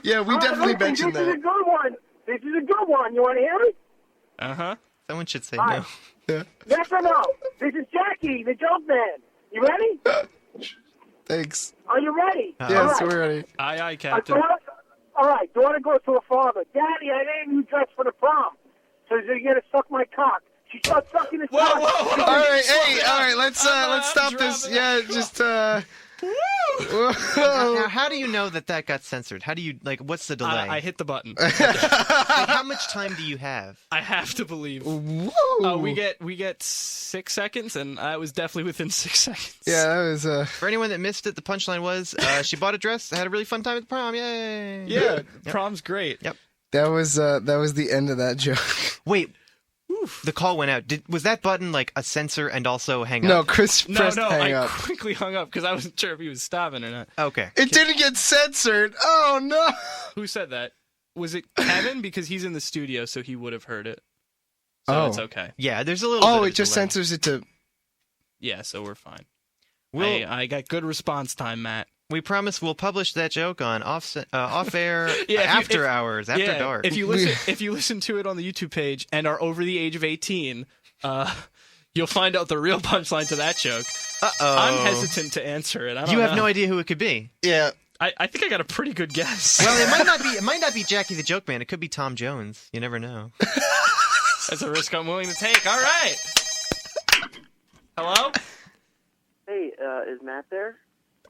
Yeah, we All right, definitely listen, mentioned This is a that. good one. This is a good one. You want to hear it? Uh-huh. Someone should say All no. right. Yeah. Yes or no? This is Jackie, the joke man. You ready? Thanks. Are you ready? Yes, All right. we're ready. Aye, Captain. All right, daughter goes to her father. Daddy, I didn't you dress for the prom. So you're gonna suck my cock. She starts sucking his cock. All right, hey, all right, let's stop this. dropping Yeah, just Now, how do you know that got censored? How do you, like, what's the delay? I hit the button. Like, how much time do you have? I have to believe. Whoa. We get 6 seconds, and I was definitely within 6 seconds. Yeah, that was For anyone that missed it, the punchline was she bought a dress, had a really fun time at the prom. Yay! Yeah, prom's great. Yep. that was the end of that joke. Wait. The call went out. Was that button like a censor and also hang No, up? Chris pressed hang I up. quickly hung up because I wasn't sure if he was stopping or not. Okay. It didn't get censored. Oh no. Who said that? Was it Kevin? Because he's in the studio, so he would have heard it. So Oh. it's okay. Yeah, there's a little bit Oh, of it a just delay. censors it to. Yeah, so we're fine. We'll- I got good response time, Matt. We promise we'll publish that joke on off-air Yeah, after hours, after dark. If you listen to it on the YouTube page and are over the age of 18, you'll find out the real punchline to that joke. Uh-oh. I'm hesitant to answer it. I don't You have know. no idea who it could be. Yeah. I think I got a pretty good guess. Well, it might not be Jackie the Joke Man. It could be Tom Jones. You never know. That's a risk I'm willing to take. All right. Hello? Hey, is Matt there?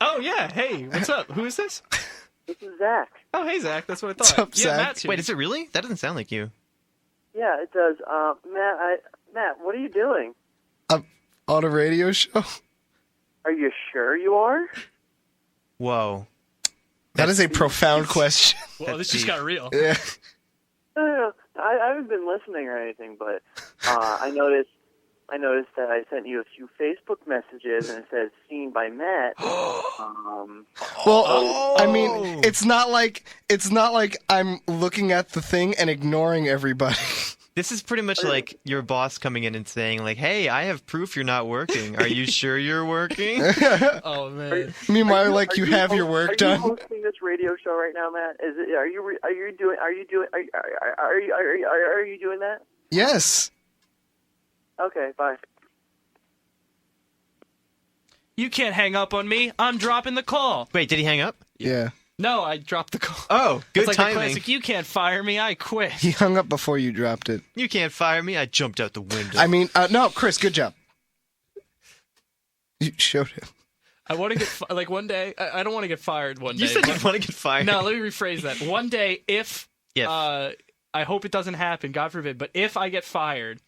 Oh, yeah. Hey, what's up? Who is this? This is Zach. Oh, hey, Zach. That's what I What's thought. up, yeah, Zach? Matt's here. Wait, is it really? That doesn't sound like you. Yeah, it does. Matt, what are you doing? On a radio show. Are you sure you are? Whoa. That is a profound question. Well, this just got real. Yeah. No, I haven't been listening or anything, but I noticed that I sent you a few Facebook messages and it says "seen by Matt." Well, I mean, it's not like I'm looking at the thing and ignoring everybody. This is pretty much like your boss coming in and saying, like, hey, I have proof you're not working. Are you sure you're working? Oh, man. Meanwhile, like you have your work Are you done. hosting this radio show right now, Matt? Are you doing that? Yes. Okay, bye. You can't hang up on me. I'm dropping the call. Wait, did he hang up? Yeah. No, I dropped the call. Oh, good It's like the timing. classic, you can't fire me, I quit. He hung up before you dropped it. You can't fire me. I jumped out the window. I mean, no, Chris, good job. You showed him. I want to get, like, one day, I don't want to get fired one day. you said you but- want to get fired. No, let me rephrase that. One day, if, If. I hope it doesn't happen, God forbid, but if I get fired,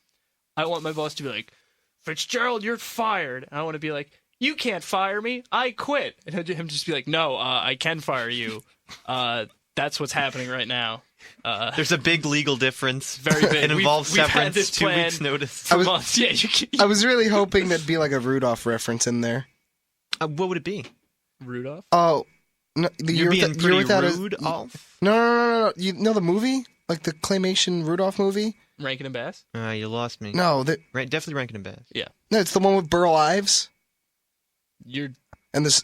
I want my boss to be like, Fitzgerald, you're fired. And I want to be like, you can't fire me, I quit. And him just be like, no, I can fire you. That's what's happening right now. There's a big legal difference. Very big. It involves We've had severance, this 2 plan weeks notice. for was- months. Yeah, you can. I was really hoping there'd be like a Rudolph reference in there. What would it be? Rudolph? Oh, no, You're being pretty rude, No, Alf. no. You know the movie, like the claymation Rudolph movie? Rankin and Bass? You lost me. No, Right, definitely Rankin and Bass. no, it's the one with Burl Ives You're... and this,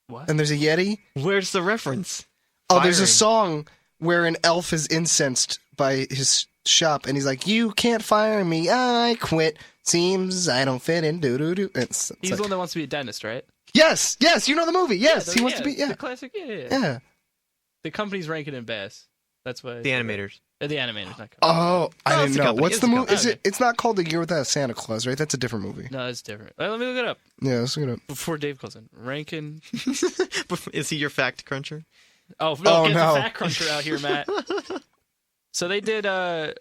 What? and there's a Yeti. Where's the reference? Oh, there's a Firing. song where an elf is incensed by his shop, and he's like, "You can't fire me, I quit. Seems I don't fit in." Do do do. It's He's like, the one that wants to be a dentist, right? yes, you know the movie. Yes, he wants to be. The Yeah, classic, yeah. yeah. The company's Rankin and Bass. That's what The animators. The animators, not company. Oh, I Oh, didn't it's a know. company. What's It's the a movie? company. It's not called A Year Without Santa Claus, right? That's a different movie. No, it's different. Let me look it up Yeah, let's look it up. before Dave calls in. Rankin. Is he your fact cruncher? Oh no! Oh, Get no. the fact cruncher out here, Matt. So they did. Oh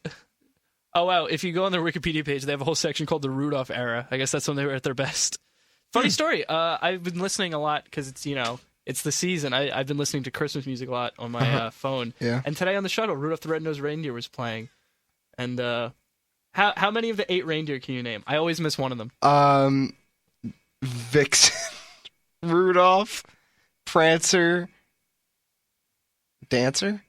wow! If you go on their Wikipedia page, they have a whole section called the Rudolph era. I guess that's when they were at their best. Funny story. I've been listening a lot because it's the season. I've been listening to Christmas music a lot on my phone. Yeah. And today on the shuttle, Rudolph the Red-Nosed Reindeer was playing. And how many of the 8 reindeer can you name? I always miss one of them. Vixen, Rudolph, Prancer, Dancer.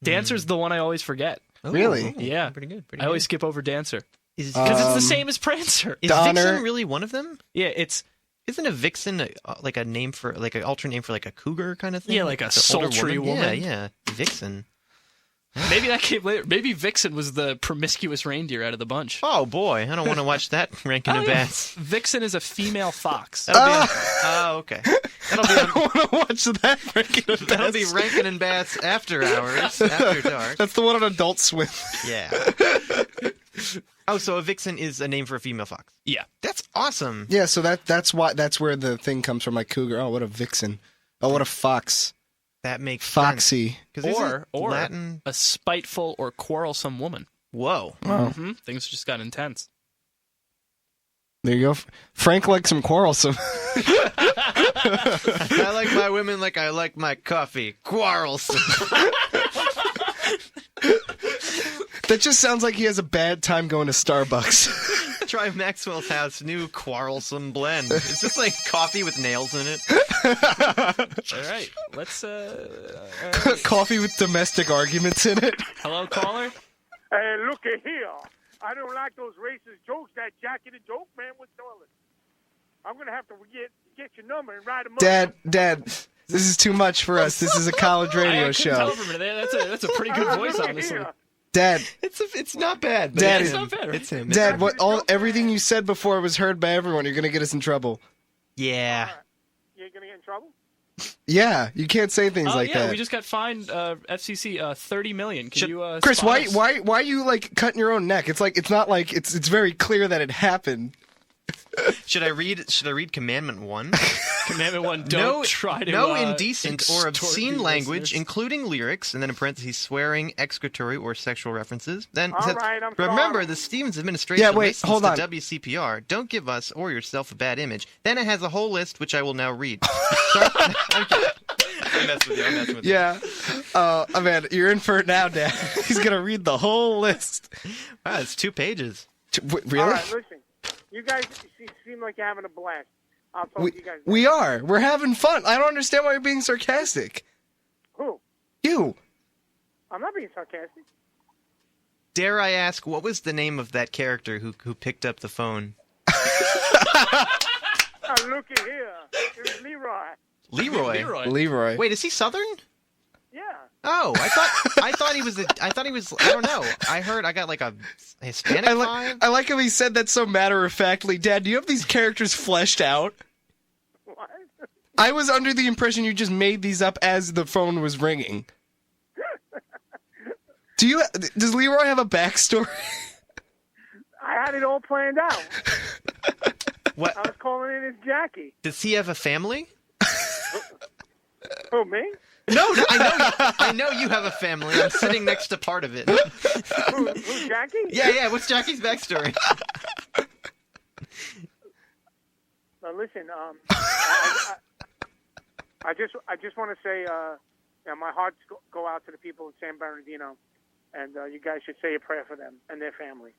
Dancer's the one I always forget. Really? Yeah. Pretty good. I always skip over Dancer Is because it's the same as Prancer. Donner. Vixen really one of them? Yeah, it's Isn't a vixen like a name for like an alternate name for like a cougar kind of thing? Yeah, like a It's an older sultry woman. Yeah, vixen. maybe that came later. Maybe Vixen was the promiscuous reindeer out of the bunch. Oh boy, I don't want to watch that Rankin and yeah. Bass. Vixen is a female fox. Oh, okay. That'll be I want to watch that. that'll be Rankin and Bass after hours, after dark. That's the one on Adult Swim. Yeah. Oh, so a vixen is a name for a female fox. Yeah. That's awesome. Yeah, so that's where the thing comes from, like cougar. Oh, what a vixen. Oh, what a fox. That makes Foxy. sense. 'Cause isn't Or Latin. a spiteful or quarrelsome woman. Whoa. Wow. Mm-hmm. Things just got intense. There you go. Frank likes some quarrelsome. I like my women like I like my coffee. Quarrelsome. That just sounds like he has a bad time going to Starbucks. Try Maxwell's House new quarrelsome blend. It's just like coffee with nails in it. All right. Let's Coffee with domestic arguments in it. hello, caller. Hey, look at here. I don't like those racist jokes that Jackie the Joke Man was telling. I'm going to have to get your number and write him up. Dad, this is too much for us. This is a college I radio couldn't tell show. for a minute. That's a pretty good voice, Look honestly. here. Dad, It's not bad. but Dad, it's It's him. not bad, right? It's him. Dad, everything you said before was heard by everyone. You're going to get us in trouble. Yeah. You going to get in trouble? Yeah, you can't say things Oh like yeah, that. we just got fined FCC $30 million. Can you Chris, spot us? why are you like cutting your own neck? It's not like it's very clear that it happened. Should I read Commandment 1? Commandment 1, don't try to no indecent or extort obscene the language, listeners. including lyrics, and then in parentheses, swearing, excretory, or sexual references. Then All it says, right, I'm remember, sorry. the Stevens administration Yeah, wait, listens hold to on. WCPR. Don't give us or yourself a bad image. Then it has a whole list, which I will now read. Sorry, I'm kidding. I'm messing with you. Yeah. Man, you're in for it now, Dad. He's gonna read the whole list. Wow, it's 2 pages. Really? All right, listen. You guys seem like you're having a blast. I'll talk to you guys later. We are. We're having fun. I don't understand why you're being sarcastic. Who? You. I'm not being sarcastic. Dare I ask, what was the name of that character who picked up the phone? Look at here. It was Leroy. Leroy. Leroy. Wait, is he Southern? Yeah. Oh, I thought he was. I don't know. I got like a Hispanic vibe. I like how he said that so matter-of-factly. Dad, do you have these characters fleshed out? What? I was under the impression you just made these up as the phone was ringing. Does Leroy have a backstory? I had it all planned out. What? I was calling in as Jackie. Does he have a family? Who, me? No, I know you have a family. I'm sitting next to part of it. Who's Jackie? Yeah. What's Jackie's backstory? Now listen, I just want to say, my hearts go out to the people of San Bernardino, and you guys should say a prayer for them and their family.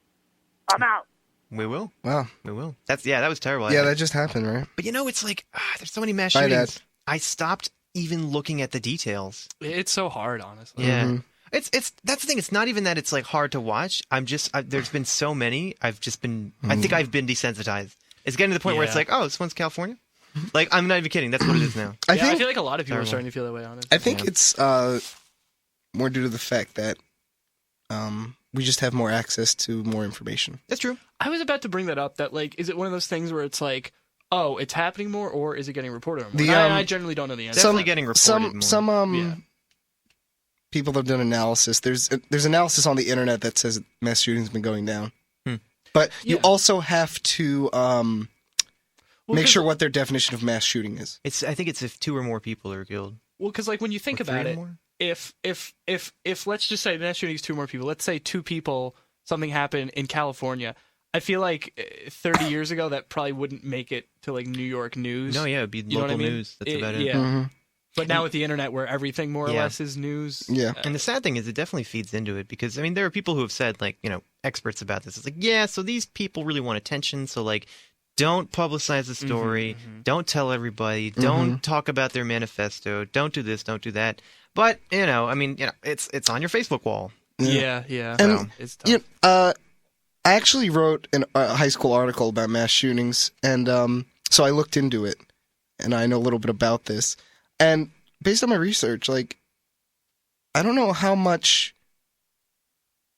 I'm out. We will. Wow. We will. That was terrible. Yeah, that just happened, right? But it's like there's so many mass Bye, shootings. Dad. I stopped even looking at the details. It's so hard, honestly. Yeah. Mm-hmm. It's that's the thing. It's not even that it's like hard to watch. There's been so many. I've just been. I think I've been desensitized. It's getting to the point where it's Yeah. like, oh, this one's California. Like I'm not even kidding. That's what it is now. I think feel like a lot of people are Terrible. starting to feel that way, honestly. I think it's more due to the fact that we just have more access to more information. That's true. I was about to bring that up. That like, is it one of those things where it's like, oh, it's happening more, or is it getting reported on more? I generally don't know the answer. Definitely getting reported more. Some Yeah. people have done analysis. There's analysis on the internet that says mass shootings have been going down. But you also have to make sure what their definition of mass shooting is. I think it's if 2 or more people are killed. Well, because like when you think about it, if let's just say mass shooting is 2 more people, let's say 2 people, something happened in California. I feel like 30 years ago that probably wouldn't make it to like New York news. No, yeah, it'd be local news. That's about it. Yeah. Mm-hmm. But now with the internet, where everything more or less is news. Yeah. And the sad thing is, it definitely feeds into it because I mean, there are people who have said, like, you know, experts about this. It's like, yeah, so these people really want attention, so like, don't publicize the story, don't tell everybody, don't talk about their manifesto, don't do this, don't do that. But you know, I mean, you know, it's on your Facebook wall. Yeah. And so it's tough. I actually wrote a high school article about mass shootings, and so I looked into it, and I know a little bit about this. And based on my research, like, I don't know how much,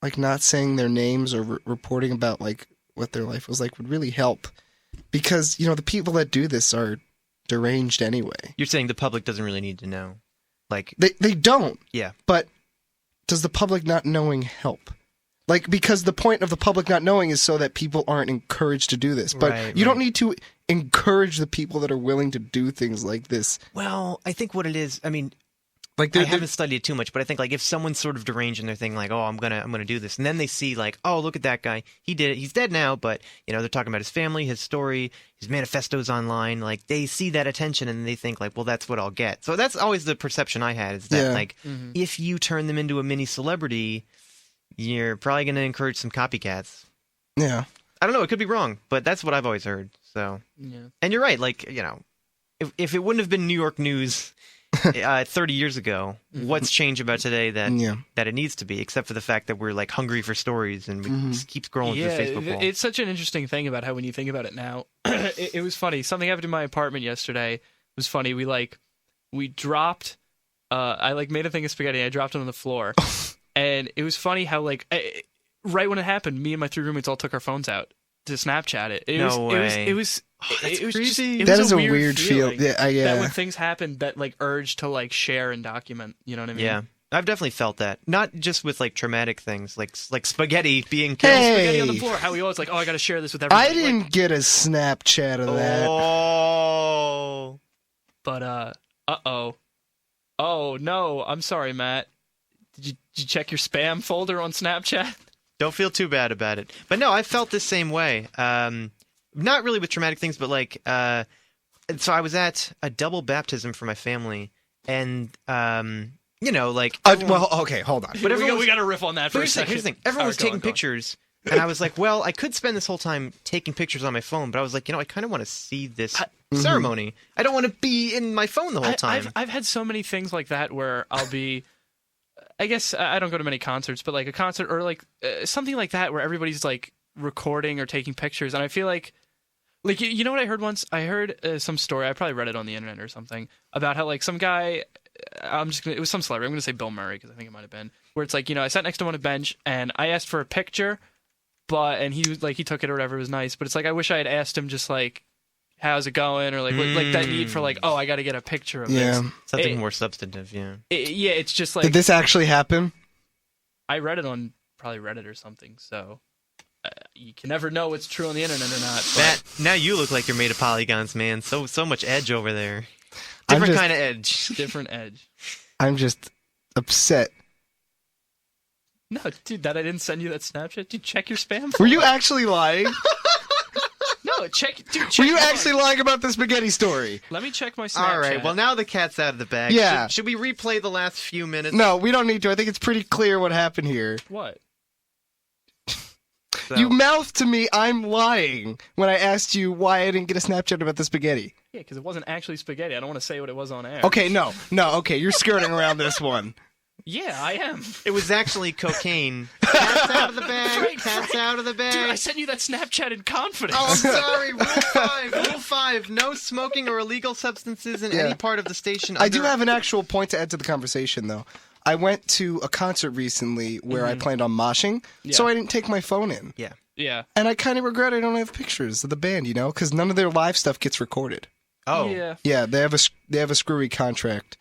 like, not saying their names or reporting about, like, what their life was like would really help. Because, you know, the people that do this are deranged anyway. You're saying the public doesn't really need to know. Like, They don't. Yeah. But does the public not knowing help? Like, because the point of the public not knowing is so that people aren't encouraged to do this. But you don't need to encourage the people that are willing to do things like this. Well, I think what it is, I mean, like I haven't studied it too much, but I think like if someone's sort of deranged and they're thinking like, oh, I'm gonna do this, and then they see like, oh, look at that guy, he did it, he's dead now, but you know, they're talking about his family, his story, his manifestos online, like they see that attention and they think like, well, that's what I'll get. So that's always the perception I had, is that like if you turn them into a mini celebrity, you're probably gonna encourage some copycats. Yeah. I don't know, it could be wrong, but that's what I've always heard. So, and you're right, like, you know, if it wouldn't have been New York news 30 years ago, what's changed about today that it needs to be, except for the fact that we're like hungry for stories and we just keep scrolling through Facebook wall. It's such an interesting thing about how when you think about it now, it was funny. Something happened in my apartment yesterday. It was funny. We dropped, I like made a thing of spaghetti and I dropped it on the floor. And it was funny how like, right when it happened, me and my 3 roommates all took our phones out to Snapchat it. It was crazy. That is a weird feel. Yeah. That when things happen, that like urge to like share and document. You know what I mean? Yeah, I've definitely felt that. Not just with like traumatic things, like spaghetti being killed. Spaghetti on the floor. How we always like, oh, I got to share this with everybody. I didn't get a Snapchat of that. Oh. But oh no, I'm sorry, Matt. Did you check your spam folder on Snapchat? Don't feel too bad about it. But no, I felt the same way. Not really with traumatic things, but like, so I was at a double baptism for my family, and you know, like, well, okay, hold on. But we got to riff on that for a second. Here's the thing: everyone was taking pictures, and I was like, well, I could spend this whole time taking pictures on my phone, but I was like, you know, I kind of want to see this ceremony. I don't want to be in my phone the whole time. I've had so many things like that where I'll be. I guess I don't go to many concerts, but like a concert or like something like that where everybody's like recording or taking pictures, and I feel like you know what I heard once? I heard some story. I probably read it on the internet or something about how like some guy. It was some celebrity. I'm gonna say Bill Murray because I think it might have been where it's like, you know, I sat next to him on a bench and I asked for a picture, and he was like, he took it or whatever. It was nice, but it's like I wish I had asked him just like, how's it going, or like like that need for like, oh, I got to get a picture of this. Something more substantive. It's just like. Did this actually happen? I read it on probably Reddit or something, so you can never know what's true on the internet or not. Matt, now you look like you're made of polygons, man. So much edge over there. Different kind of edge. Different edge. I'm just upset. No, dude, that I didn't send you that Snapchat. Dude, check your spam folder. Were you actually lying? No, check. Were you actually lying about the spaghetti story? Let me check my Snapchat. All right. Well, now the cat's out of the bag. Yeah. Should we replay the last few minutes? No, we don't need to. I think it's pretty clear what happened here. What? So. You mouthed to me, I'm lying, when I asked you why I didn't get a Snapchat about the spaghetti. Yeah, because it wasn't actually spaghetti. I don't want to say what it was on air. Okay, no, okay, you're skirting around this one. Yeah, I am. It was actually cocaine. Cat's out of the bag. Cat's out of the bag. Dude, I sent you that Snapchat in confidence. Oh, I'm sorry. Rule 5. No smoking or illegal substances in any part of the station. I do have an actual point to add to the conversation, though. I went to a concert recently where I planned on moshing, so I didn't take my phone in. Yeah. And I kind of regret I don't have pictures of the band, you know, because none of their live stuff gets recorded. Oh. Yeah. Yeah, they have a screwy contract.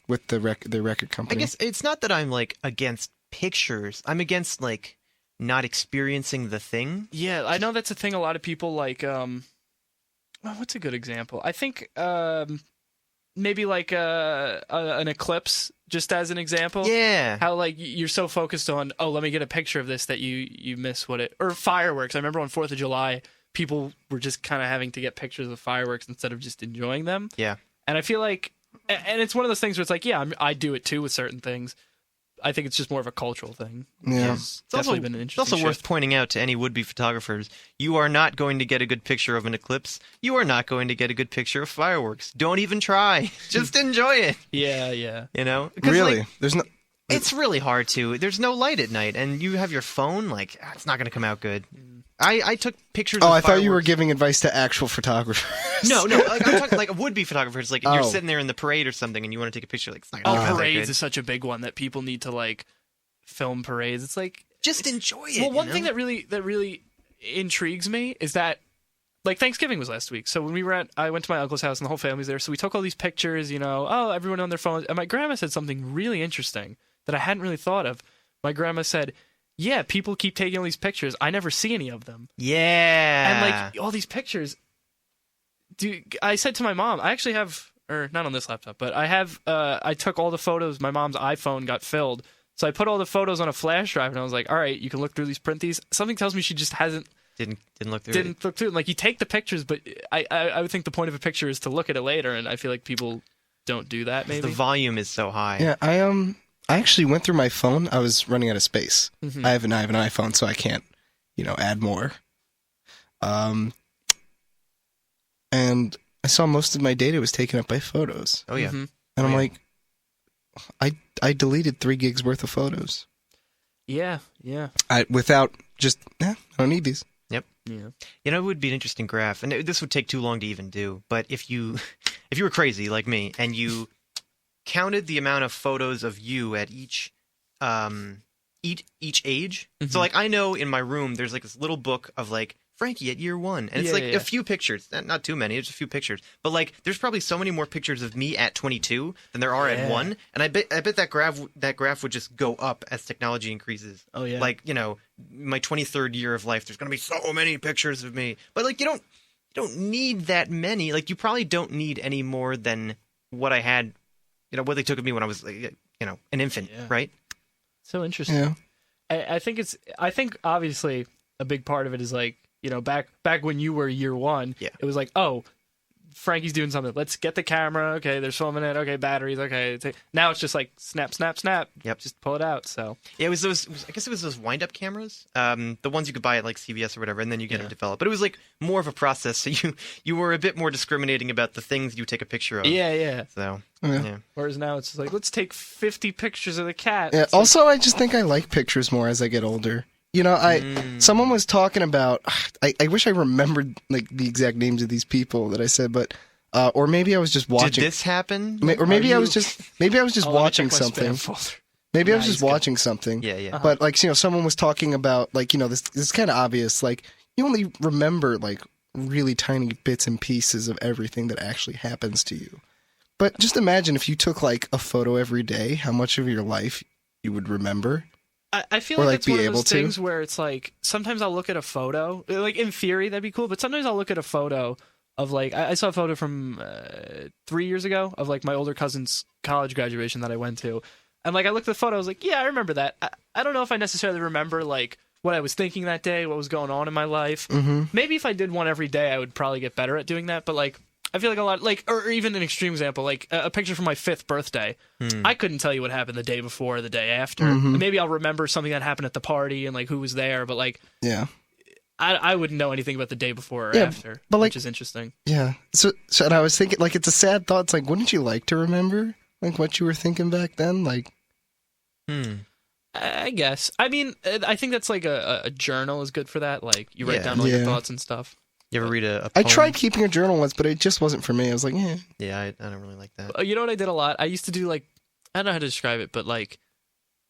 with the record I company. guess it's not that I'm like against pictures. I'm against like not experiencing the thing. Yeah, I know that's a thing. A lot of people like. Well, what's a good example? I think maybe like an eclipse, just as an example. Yeah. How like you're so focused on, oh, let me get a picture of this that you miss what it, or fireworks. I remember on 4th of July, people were just kind of having to get pictures of fireworks instead of just enjoying them. Yeah. And I feel like, and it's one of those things where it's like, yeah, I do it too with certain things. I think it's just more of a cultural thing. Yeah. It's definitely been an interesting It's also worth shift. pointing out to any would-be photographers, you are not going to get a good picture of an eclipse. You are not going to get a good picture of fireworks. Don't even try. Just enjoy it. Yeah, yeah. You know? 'Cause, Really? like, There's no. it's really hard to. There's no light at night, and you have your phone. Like, it's not going to come out good. I took pictures. Oh, of I thought you were fireworks. giving advice to actual photographers. No. Like, I'm talking like would-be photographers. Like, you're Oh. sitting there in the parade or something, and you want to take a picture. Like, it's not Oh, going to come out that parades good. is such a big one that people need to like film parades. It's like, Just enjoy it. well, one you thing know? that really intrigues me is that, like, Thanksgiving was last week. So when I went to my uncle's house and the whole family's there. So we took all these pictures, oh, everyone on their phones. And my grandma said something really interesting that I hadn't really thought of. My grandma said, yeah, people keep taking all these pictures. I never see any of them. Yeah. And like all these pictures, I said to my mom, I actually have, or not on this laptop, but I took all the photos. My mom's iPhone got filled. So I put all the photos on a flash drive, and I was like, all right, you can look through these, print these. Something tells me she just hasn't. Didn't look through it. Didn't look through them. Like, you take the pictures, but I would think the point of a picture is to look at it later, and I feel like people don't do that, maybe. The volume is so high. Yeah, I actually went through my phone. I was running out of space. Mhm. I have an iPhone, so I can't, add more. And I saw most of my data was taken up by photos, Oh yeah. Mhm. and I'm yeah. like, I deleted 3 gigs worth of photos. Yeah, yeah. Without just, I don't need these. Yep. Yeah. You know, it would be an interesting graph, and this would take too long to even do. But if you were crazy like me and you counted the amount of photos of you at each age, so like I know in my room there's like this little book of like Frankie at year 1, and it's like Yeah. a few pictures, not too many, it's a few pictures, but like there's probably so many more pictures of me at 22 than there are at Yeah. 1, and I bet that graph would just go up as technology increases. Oh, yeah. Like, my 23rd year of life, there's gonna be so many pictures of me, but like you don't need that many. Like, you probably don't need any more than what I had, what they took of me when I was like, an infant, Yeah. right? So interesting. Yeah. I think obviously a big part of it is like, back when you were year 1, Yeah. it was like, oh, Frankie's doing something. Let's get the camera. Okay, they're filming it. Okay, batteries. Okay. Now it's just like snap, snap, snap. Yep. Just pull it out. So Yeah, I guess it was those wind-up cameras, the ones you could buy at like CVS or whatever, and then you get them developed. But it was like more of a process, so you were a bit more discriminating about the things you take a picture of. yeah. So Yeah. yeah. Whereas now it's just like, let's take 50 pictures of the cat. Yeah. It's like, Also, I just think I like pictures more as I get older. Someone was talking about. I wish I remembered like the exact names of these people that I said, but or maybe I was just watching. Did this happen? Or maybe I you- was just maybe I was just oh, let me watching check my something. spam folder. Maybe I was Nice, just good. watching something. Yeah, yeah. But like someone was talking about like this is kind of obvious. Like you only remember like really tiny bits and pieces of everything that actually happens to you. But just imagine if you took like a photo every day, how much of your life you would remember. I feel Or, like like, it's be one of able those to. things where it's like sometimes I'll look at a photo, like in theory that'd be cool, but sometimes I'll look at a photo of like I saw a photo from 3 years ago of like my older cousin's college graduation that I went to, and like I looked at the photo, I was like, yeah, I remember that. I don't know if I necessarily remember like what I was thinking that day, what was going on in my life. Mm-hmm. Maybe if I did one every day, I would probably get better at doing that. But like I feel like a lot, like, or even an extreme example, like a picture from my 5th birthday. I couldn't tell you what happened the day before or the day after. Mhm. Maybe I'll remember something that happened at the party and like who was there, but like Yeah. I wouldn't know anything about the day before or Yeah, after, but, like- which is interesting. Yeah. So and I was thinking like it's a sad thought. It's like wouldn't you like to remember like what you were thinking back then? Like I guess. I mean, I think that's like a journal is good for that. Like you write Yeah. down all your Yeah. thoughts and stuff. You ever read a I poem? tried keeping a journal once, but it just wasn't for me. I was like, yeah. Yeah, I don't really like that. You know what I did a lot? I used to do like, I don't know how to describe it, but like,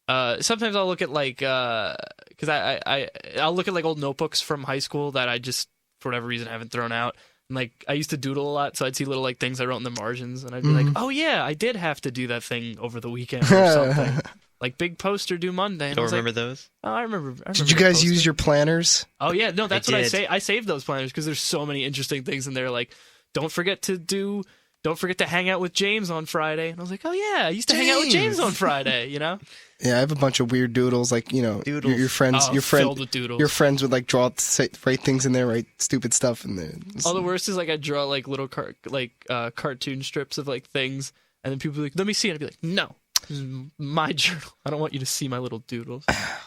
sometimes I'll look at like, because I'll look at like old notebooks from high school that I just for whatever reason haven't thrown out, And like I used to doodle a lot, so I'd see little like things I wrote in the margins, and I'd be like, "Oh yeah, I did have to do that thing over the weekend or something." Like big poster due Monday. And Don't I was remember like, those? Oh, I remember. Did you guys use your planners? Oh yeah, no, that's what I did. say. I saved those planners because there's so many interesting things in there. Like, don't forget to hang out with James on Friday. And I was like, oh yeah, I used to hang out with James on Friday. You know? Yeah, I have a bunch of weird doodles. Like Doodles. your friends, filled with doodles. your friends would like write things in there, write stupid stuff in there. All the worst is like I draw like little cartoon strips of like things, and then people are like, let me see it. I'd be like, no, this is my journal. I don't want you to see my little doodles.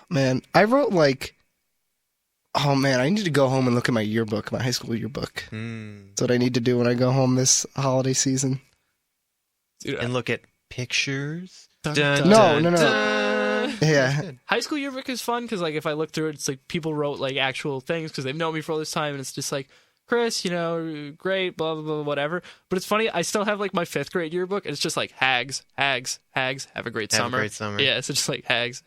Man, I wrote like, oh man, I need to go home and look at my yearbook, my high school yearbook. That's what I need to do when I go home this holiday season. Dude, And look at pictures. Dun, Dun, dun, No, dun, no. dun. Yeah. High school yearbook is fun because like if I look through it, it's like people wrote like actual things because they've known me for all this time, and it's just like, Chris, great, blah blah blah, whatever. But it's funny, I still have like my 5th grade yearbook, and it's just like hags, have a great Have a summer. great summer. Yeah, so just like hags.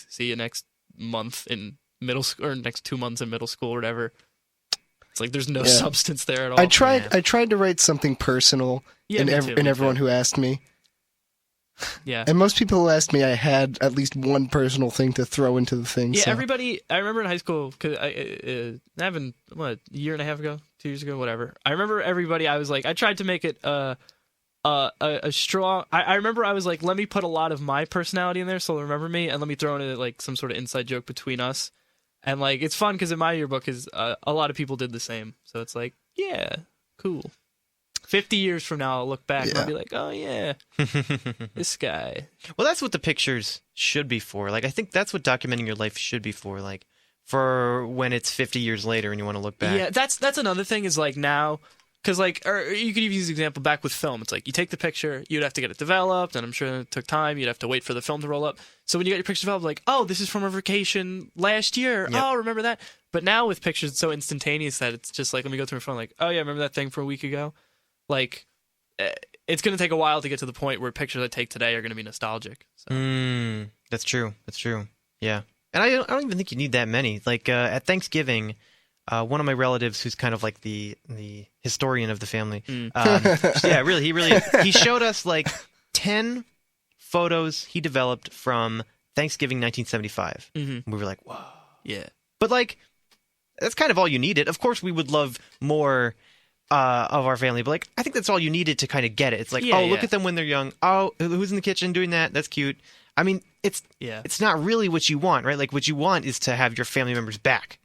See you next month in middle school, or next 2 months in middle school, or whatever. It's like there's no substance there at all. I tried to write something personal in everyone who asked me. Yeah. And most people who asked me, I had at least one personal thing to throw into the thing. Yeah, so. everybody. I remember in high school because a year and a half ago, 2 years ago, whatever. I remember everybody. I was like, I tried to make it a strong. I remember I was like, let me put a lot of my personality in there, so they'll remember me, and let me throw in like some sort of inside joke between us. And like it's fun because in my yearbook is a lot of people did the same, so it's like, yeah, cool. 50 years from now, I'll look back and I'll be like, oh yeah, this guy. Well, that's what the pictures should be for. Like, I think that's what documenting your life should be for. Like, for when it's 50 years later and you want to look back. Yeah, that's another thing is like now, because like, or you could even use the example back with film. It's like you take the picture, you'd have to get it developed, and I'm sure it took time. You'd have to wait for the film to roll up. So when you get your picture developed, like, oh, this is from a vacation last year. Yep. Oh, remember that? But now with pictures, it's so instantaneous that it's just like, let me go through my phone, like, oh yeah, remember that thing from a week ago? Like, it's going to take a while to get to the point where pictures I take today are going to be nostalgic. So. That's true. That's true. Yeah. And I don't even think you need that many. Like, at Thanksgiving, one of my relatives, who's kind of like the historian of the family, yeah, really, he showed us like 10 photos he developed from Thanksgiving 1975. Mm-hmm. We were like, whoa. Yeah. But like, that's kind of all you needed. Of course, we would love more of our family, but like, I think that's all you needed to kind of get it. It's like, look at them when they're young. Oh, who's in the kitchen doing that? That's cute. I mean, it's not really what you want, right? Like, what you want is to have your family members back,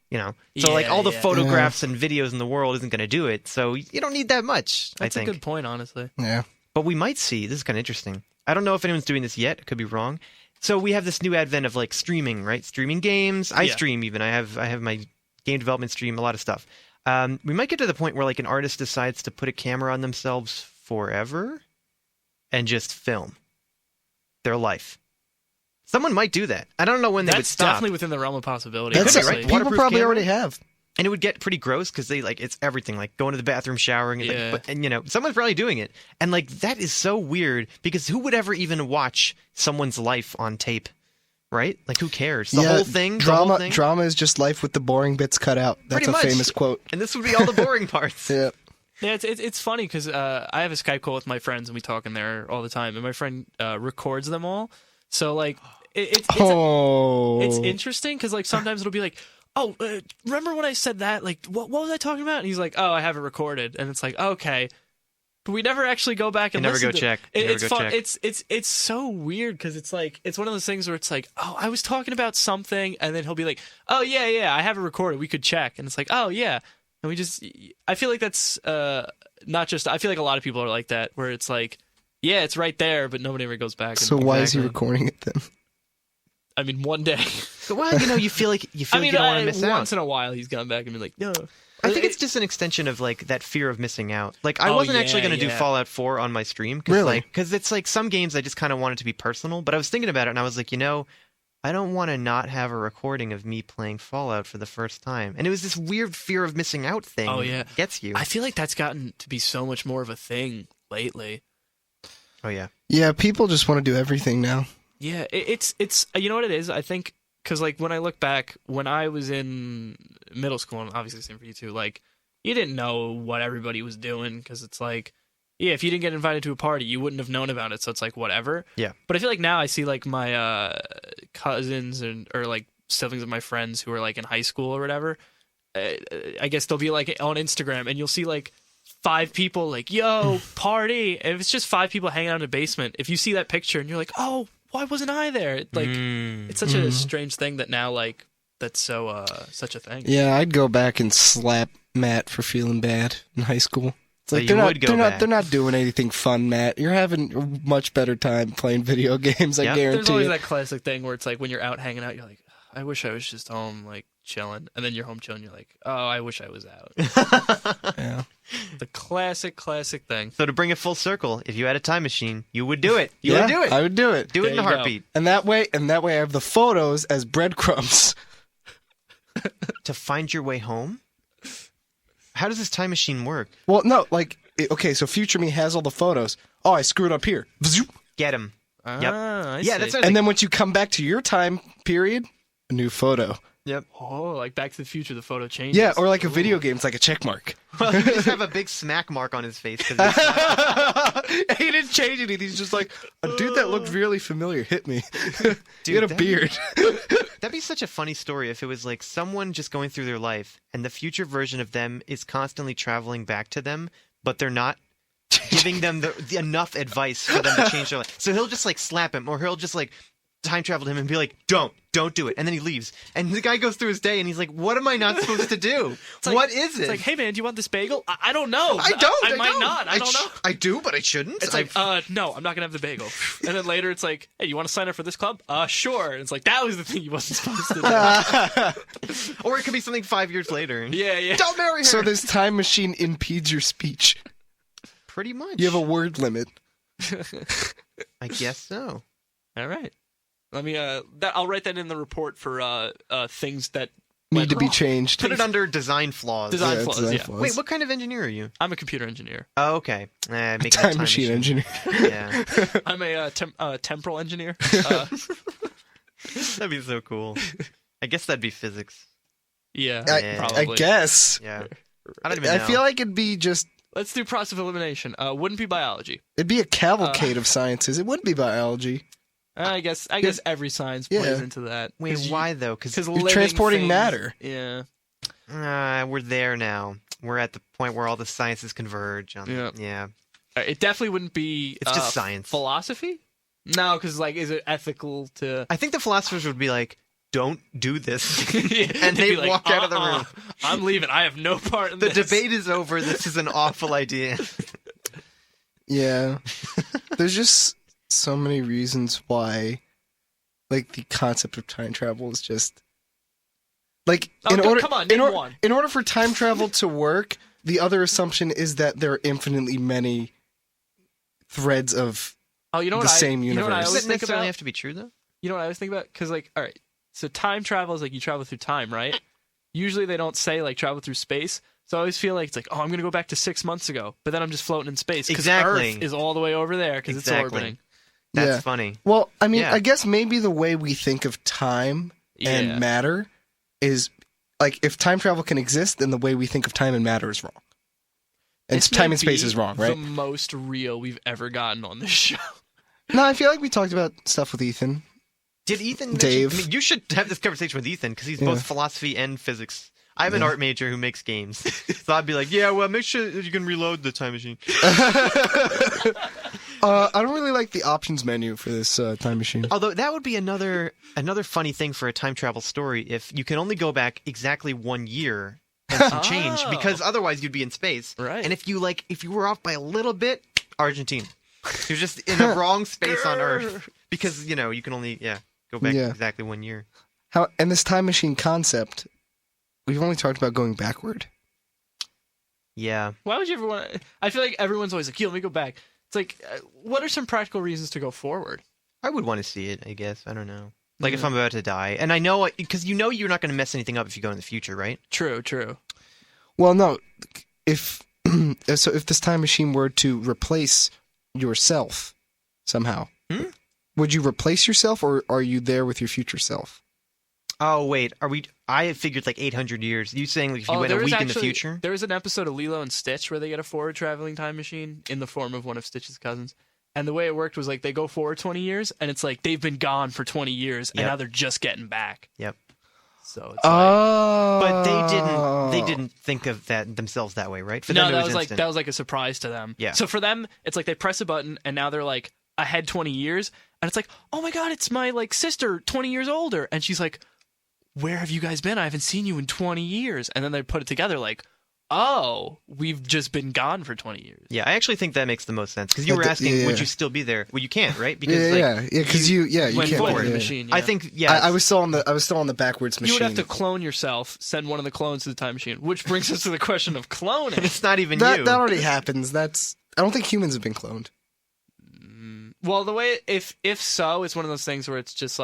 So like all the photographs and videos in the world isn't going to do it. So you don't need that much. That's I think. a good point, honestly. Yeah. But we might see. This is kind of interesting. I don't know if anyone's doing this yet. It could be wrong. So we have this new advent of like streaming, right? Streaming games. I stream even. I have my game development stream. A lot of stuff. We might get to the point where like an artist decides to put a camera on themselves forever and just film their life. Someone might do that. I don't know when they would stop. That's definitely within the realm of possibility. That's right. People Waterproof probably camera. already have. And it would get pretty gross because they like it's everything, like going to the bathroom, showering, and someone's probably doing it, and like that is so weird because who would ever even watch someone's life on tape, right? Like who cares? The whole thing. Drama is just life with the boring bits cut out. That's Pretty much. a famous quote. And this would be all the boring parts. Yeah. Yeah, it's funny because I have a Skype call with my friends and we talk in there all the time, and my friend records them all. So like it's interesting because like sometimes it'll be like, oh, remember when I said that? Like, what was I talking about? And he's like, oh, I have it recorded, and it's like, okay, but we never actually go back and never go check. It's fun. It's so weird because it's like it's one of those things where it's like, oh, I was talking about something, and then he'll be like, oh yeah, I have it recorded. We could check, and it's like, oh yeah, and we just. I feel like that's not just. I feel like a lot of people are like that, where it's like, yeah, it's right there, but nobody ever goes back. So why is he recording it then? I mean, one day. Well, you feel like you don't want to miss out. Once in a while, he's gone back and been like, no. I think it's just an extension of like that fear of missing out. Like I wasn't actually going to do Fallout 4 on my stream because it's like some games I just kind of wanted to be personal. But I was thinking about it and I was like, I don't want to not have a recording of me playing Fallout for the first time. And it was this weird fear of missing out thing. Oh yeah, that gets you. I feel like that's gotten to be so much more of a thing lately. Oh yeah. Yeah, people just want to do everything now. Yeah, it's you know what it is. I think because like when I look back when I was in middle school, and obviously the same for you too. Like you didn't know what everybody was doing because it's like, yeah, if you didn't get invited to a party, you wouldn't have known about it. So it's like whatever. Yeah. But I feel like now I see like my cousins or like siblings of my friends who are like in high school or whatever. I guess they'll be like on Instagram and you'll see like 5 people like, yo, party. And if it's just 5 people hanging out in a basement, if you see that picture and you're like, oh, why wasn't I there? Like, it's such a strange thing that now like that's so such a thing. Yeah, I'd go back and slap Matt for feeling bad in high school. It's like they're not doing anything fun, Matt. You're having a much better time playing video games, I guarantee. There's always you. that classic thing where it's like when you're out hanging out, you're like, I wish I was just home, like chilling, and then you're home chilling. You're like, oh, I wish I was out. Yeah, the classic thing. So to bring it full circle, if you had a time machine, you would do it. You would do it. I would do it. Do it in a heartbeat. And that way, I have the photos as breadcrumbs To find your way home. How does this time machine work? Well, no, like okay, so future me has all the photos. Oh, I screwed up here. Get him. Yep. I Yeah, see. that's what And then once you come back to your time period, a new photo. Yep. Oh, like Back to the Future, the photo changes. Yeah, or like a video game, it's like a check mark. Well, he just have a big smack mark on his face. 'Cause He didn't change anything. He's just like, a dude that looked really familiar hit me. He had a that'd beard. That'd be such a funny story if it was like someone just going through their life and the future version of them is constantly traveling back to them, but they're not giving them the enough advice for them to change their life. So he'll just like slap him, or he'll just like time travel to him and be like, don't do it. And then he leaves. And the guy goes through his day and he's like, what am I not supposed to do? Like, what is it? It's like, hey man, do you want this bagel? I don't know. I don't. I might not. I don't know. I do, but I shouldn't. It's like, no, I'm not gonna have the bagel. And then later it's like, hey, you want to sign up for this club? Sure. And it's like, that was the thing you wasn't supposed to do. Or it could be something 5 years later. Yeah. Don't marry her. So this time machine impedes your speech. Pretty much. You have a word limit. I guess so. All right. Let me. I'll write that in the report for things that Need to be wrong. changed. Put it under design flaws. Design flaws. design Yeah. flaws. Wait, what kind of engineer are you? I'm a computer engineer. Oh, okay. Make Time machine engineer. Yeah. I'm a temporal engineer. That'd be so cool. I guess that'd be physics. Yeah, I probably. guess. Yeah. I don't even know. I feel like it'd be just. Let's do process of elimination. Wouldn't be biology. It'd be a cavalcade of sciences. It wouldn't be biology. I guess every science plays into that. Wait, why though? Because You're transporting matter. Yeah. we're there now. We're at the point where all the sciences converge. Yeah. It definitely wouldn't be. It's just science. Philosophy? No, because like, is it ethical to? I think the philosophers would be like, "Don't do this," Yeah, and they be like, walk out of the room. I'm leaving. I have no part in The this. debate is over. This is an awful idea. Yeah. There's just so many reasons why, like, the concept of time travel is just like come on, name one. In order for time travel to work, the other assumption is that there are infinitely many threads of the same universe. You know what I Does always it think necessarily about? have to be true though? You know what I always think about? Because like, all right, so time travel is like you travel through time, right? Usually they don't say like travel through space. So I always feel like it's like, oh, I'm going to go back to 6 months ago, but then I'm just floating in space because Exactly. Earth is all the way over there because it's orbiting. That's funny. Well, I mean, Yeah. I guess maybe the way we think of time and matter is like if time travel can exist, then the way we think of time and matter is wrong. And This time may and space be is wrong, right? The most real we've ever gotten on this show. No, I feel like we talked about stuff with Ethan. Did Ethan Dave. mention, I mean, you should have this conversation with Ethan because he's both philosophy and physics. I'm an art major who makes games. So I'd be like, yeah, well, make sure that you can reload the time machine. I don't really like the options menu for this time machine. Although that would be another funny thing for a time travel story if you can only go back exactly 1 year and some change because otherwise you'd be in space. Right. And if you were off by a little bit, Argentina. You're just in the wrong space on Earth because, you can only go back exactly 1 year. And this time machine concept, we've only talked about going backward. Yeah. Why would you ever want to? I feel like everyone's always like, yo, let me go back. It's like, what are some practical reasons to go forward? I would want to see it, I guess. I don't know. Like if I'm about to die. And I know, because you're not going to mess anything up if you go in the future, right? True. Well, no. If this time machine were to replace yourself somehow, would you replace yourself or are you there with your future self? Oh wait, are we? I figured like 800 years. You saying like if you went a there was week in the actually- future? There was an episode of Lilo and Stitch where they get a forward traveling time machine in the form of one of Stitch's cousins. And the way it worked was like they go forward 20 years, and it's like they've been gone for 20 years, and Yep. now they're just getting back. Yep. So it's like, Oh. But they didn't think of that themselves that way, right? For no, them, it that was like instant. that was like a surprise to them. Yeah. So for them, it's like they press a button, and now they're like ahead 20 years, and it's like, oh my god, it's my like sister 20 years older, and she's like, where have you guys been? I haven't seen you in 20 years. And then they put it together like, oh, we've just been gone for 20 years. Yeah, I actually think that makes the most sense because you were That- asking, yeah. would you still be there? Well, you can't, right? Because Because you Went can't. forward yeah. the machine. Yeah. I think I was still on the backwards you machine. would have to clone yourself, send one of the clones to the time machine, which brings us to the question of cloning. it's not even that you. that already happens. I don't think humans have been cloned. Well, the way if so, it's one of those things where it's just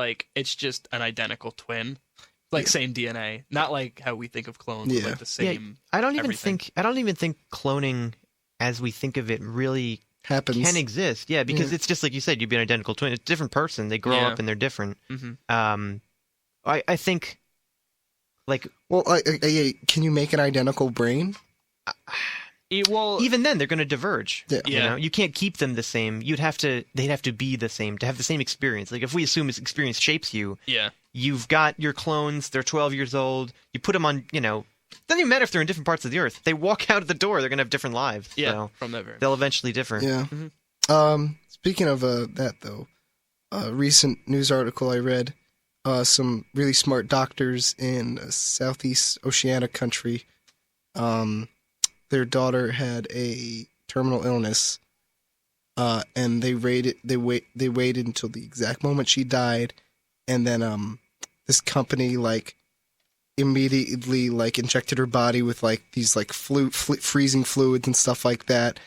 an identical twin, like same DNA, not like how we think of clones, with, Yeah. like the same. I don't even everything. think cloning, as we think of it, really Happens. can exist. Yeah, because it's just like you said, you'd be an identical twin. It's a different person. They grow Yeah. up and they're different. Mhm. I think, like, Well, can you make an identical brain? Well, even then they're going to diverge. Yeah. You know, you can't keep them the same. They'd have to be the same to have the same experience. Like if we assume this experience shapes you, yeah. you've got your clones. They're 12 years old. You put them on. Doesn't even matter if they're in different parts of the earth. They walk out of the door. They're going to have different lives. Yeah, So from that very. they'll eventually differ. Yeah. Speaking of that, though, a recent news article I read, some really smart doctors in a Southeast Oceania country, their daughter had a terminal illness, and they waited until the exact moment she died, and then this company immediately injected her body with these freezing fluids and stuff like that,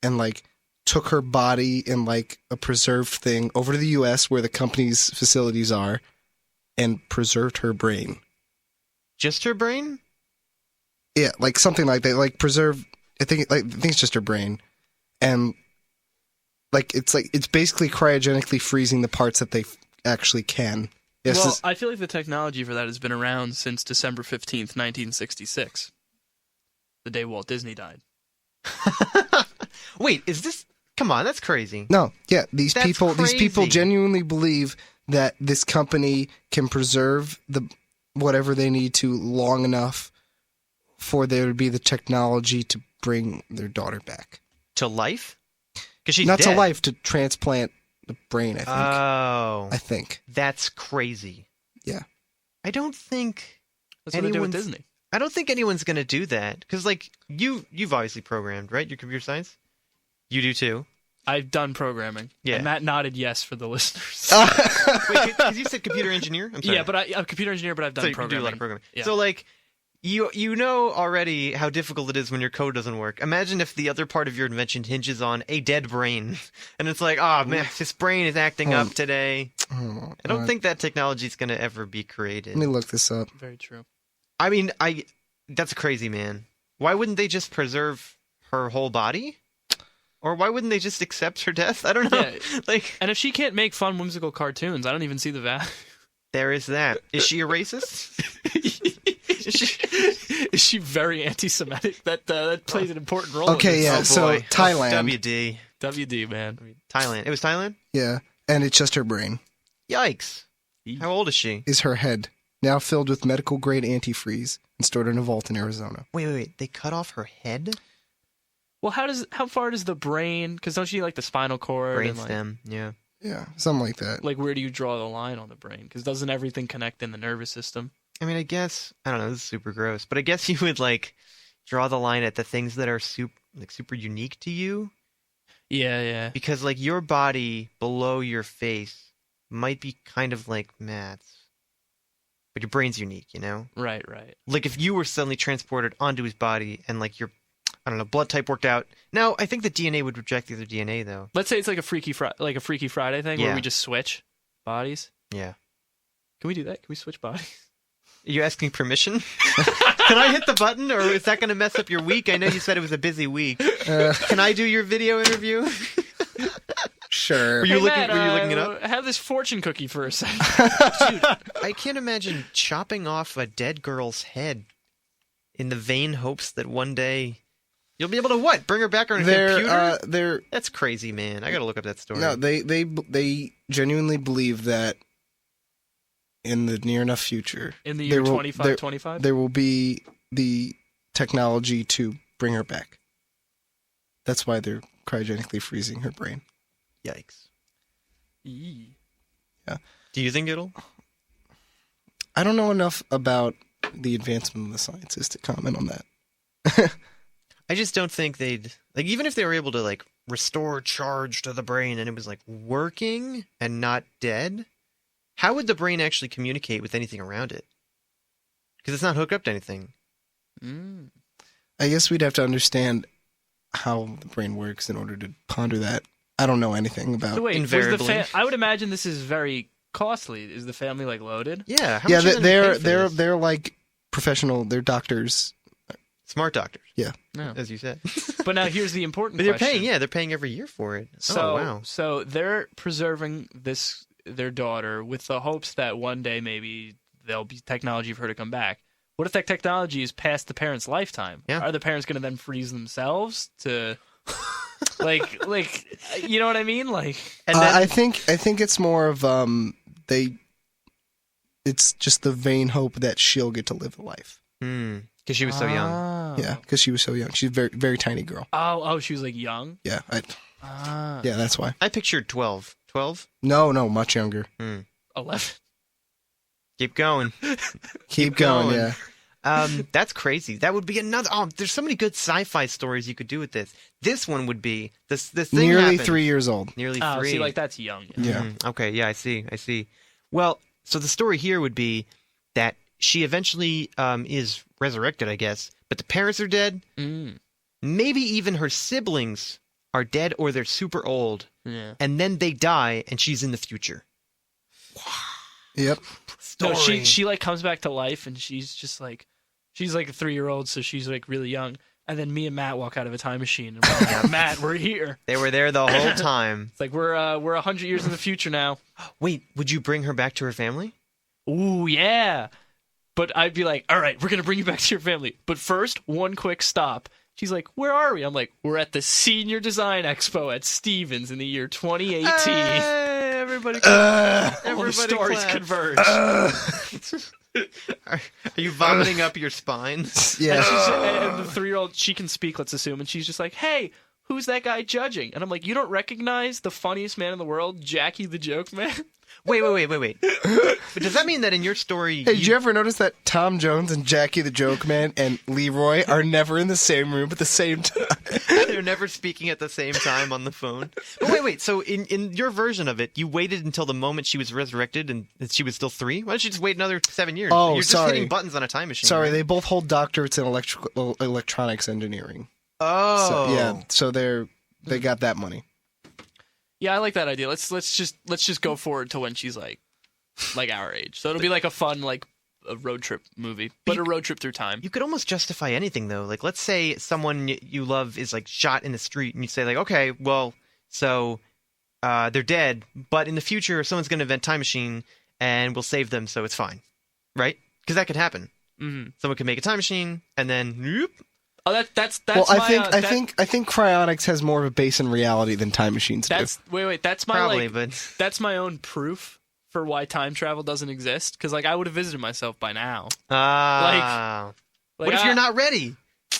and took her body in a preserved thing over to the U.S. where the company's facilities are, and preserved her brain. Just her brain? Yeah, something like that. Preserve. I think it's just her brain, and it's basically cryogenically freezing the parts that they actually can. Yes. Well, I feel like the technology for that has been around since December 15th, 1966, the day Walt Disney died. Wait, is this? Come on, that's crazy. No, yeah, these That's people crazy. genuinely believe that this company can preserve whatever they need to long enough for there to be the technology to bring their daughter back. To life? Because she's Not dead. to life, to transplant the brain, I think. Oh, I think. that's crazy. Yeah. I don't think That's what they do with anyone's- Disney. I don't think anyone's gonna do that because you've obviously programmed, right? Your computer science. You do too. I've done programming. Yeah. And Matt nodded yes for the listeners. Wait, because you said computer engineer. I'm sorry. Yeah, but I'm a computer engineer, but I've done so you programming. do a lot of programming. Yeah. So you know already how difficult it is when your code doesn't work. Imagine if the other part of your invention hinges on a dead brain, and it's like, oh man, this brain is acting up today. Oh, I don't think that technology is going to ever be created. Let me look this up. Very true. I mean, that's crazy, man. Why wouldn't they just preserve her whole body? Or why wouldn't they just accept her death? I don't know. Yeah. And if she can't make fun, whimsical cartoons, I don't even see the value. There is that. Is she a racist? Is she very anti-Semitic? That plays an important role. Okay, in yeah. this. So Thailand. WD. WD, man. Thailand. It was Thailand? Yeah, and it's just her brain. Yikes. How old is she? Is her head now filled with medical grade antifreeze and stored in a vault in Arizona? Wait. They cut off her head? Well, how far does the brain? Because don't you the spinal cord? and, Brainstem, yeah. Yeah, something like that. where do you draw the line on the brain? Because doesn't everything connect in the nervous system? I mean, I guess, I don't know, this is super gross, but I guess you would draw the line at the things that are super unique to you. Yeah. Because your body below your face might be kind of like Matt's, but your brain's unique, you know? Right. If you were suddenly transported onto his body and your, I don't know, blood type worked out. Now, I think the DNA would reject the other DNA though. Let's say it's like a Freaky Friday thing where Yeah. we just switch bodies. Yeah. Can we do that? Can we switch bodies? Are you asking permission? Can I hit the button, or is that going to mess up your week? I know you said it was a busy week. Can I do your video interview? Sure. Were you Hey, Matt, looking it up? Have this fortune cookie for a second. Dude, I can't imagine chopping off a dead girl's head in the vain hopes that one day you'll be able to what? Bring her back on a computer? That's crazy, man. I gotta look up that story. No, they genuinely believe that in the near enough future, In the year 2525? there will be the technology to bring her back. That's why they're cryogenically freezing her brain. Yikes. Yee. Yeah. Do you think it'll? I don't know enough about the advancement of the sciences to comment on that. I just don't think they'd like, even if they were able to like restore charge to the brain and it was like working and not dead, how would the brain actually communicate with anything around it? Because it's not hooked up to anything. I guess we'd have to understand how the brain works in order to ponder that. I don't know anything about. So wait, Invariably. I would imagine this is very costly. Is the family like loaded? Yeah. How Yeah, much are they gonna pay for this? they're like professional. They're doctors. Smart doctors. Yeah. No. As you said. But now here's the important But they're question. paying, they're paying every year for it. So, wow. So they're preserving their daughter with the hopes that one day maybe there'll be technology for her to come back. What if that technology is past the parents' lifetime? Yeah. Are the parents going to then freeze themselves to, like, you know what I mean? Like, And then, I think it's more of it's just the vain hope that she'll get to live a life. because she was so young. Oh. Yeah, because she was so young. She's a very, very tiny girl. Oh, she was like young. Yeah, Ah, yeah, that's why. I pictured 12. 12? No, much younger. 11. Keep going. Keep going. going. Yeah. That's crazy. That would be another. Oh, there's so many good sci-fi stories you could do with this. This one would be this thing Nearly happened. 3 years old. Nearly Oh, 3. see, like that's young. Yeah. Okay, yeah, I see. Well, so the story here would be that she eventually is resurrected, I guess, but the parents are dead. Maybe even her siblings are dead or they're super old. Yeah. And then they die and she's in the future. Yep. No, Story. she like comes back to life and she's just like, she's like a 3-year-old, so she's like really young. And then me and Matt walk out of a time machine and we're like, Matt, we're here. They were there the whole time. It's like we're 100 years in the future now. Wait, would you bring her back to her family? Ooh, yeah. But I'd be like, all right, we're gonna bring you back to your family. But first, one quick stop. She's like, where are we? I'm like, we're at the Senior Design Expo at Stevens in the year 2018. Hey, everybody, All the everybody stories clap. converge. Are you vomiting up your spine? Yeah. And the 3-year-old, she can speak, let's assume, and she's just like, hey, who's that guy judging? And I'm like, you don't recognize the funniest man in the world, Jackie the Joke Man? Wait. But does that mean that in your story, Hey, did you ever notice that Tom Jones and Jackie the Joke Man and Leroy are never in the same room at the same time? they're never speaking at the same time on the phone? But wait. So in your version of it, you waited until the moment she was resurrected and she was still 3? Why don't you just wait another 7 years? Oh, You're just sorry. hitting buttons on a time machine. Sorry, right? they both hold doctorates in electronics engineering. Oh. So they got that money. Yeah, I like that idea. Let's just go forward to when she's like our age. So it'll be like a fun like a road trip movie, but a road trip through time. You could almost justify anything though. Like, let's say someone you love is like shot in the street, and you say like, okay, well, so they're dead, but in the future, someone's going to invent a time machine, and we'll save them, so it's fine, right? Because that could happen. Mm-hmm. Someone could make a time machine, and then whoop. Oh, that's Well, my, I think cryonics has more of a base in reality than time machines do. wait. That's my Probably, like, but that's my own proof for why time travel doesn't exist. Because like I would have visited myself by now. Like, what if you're not ready?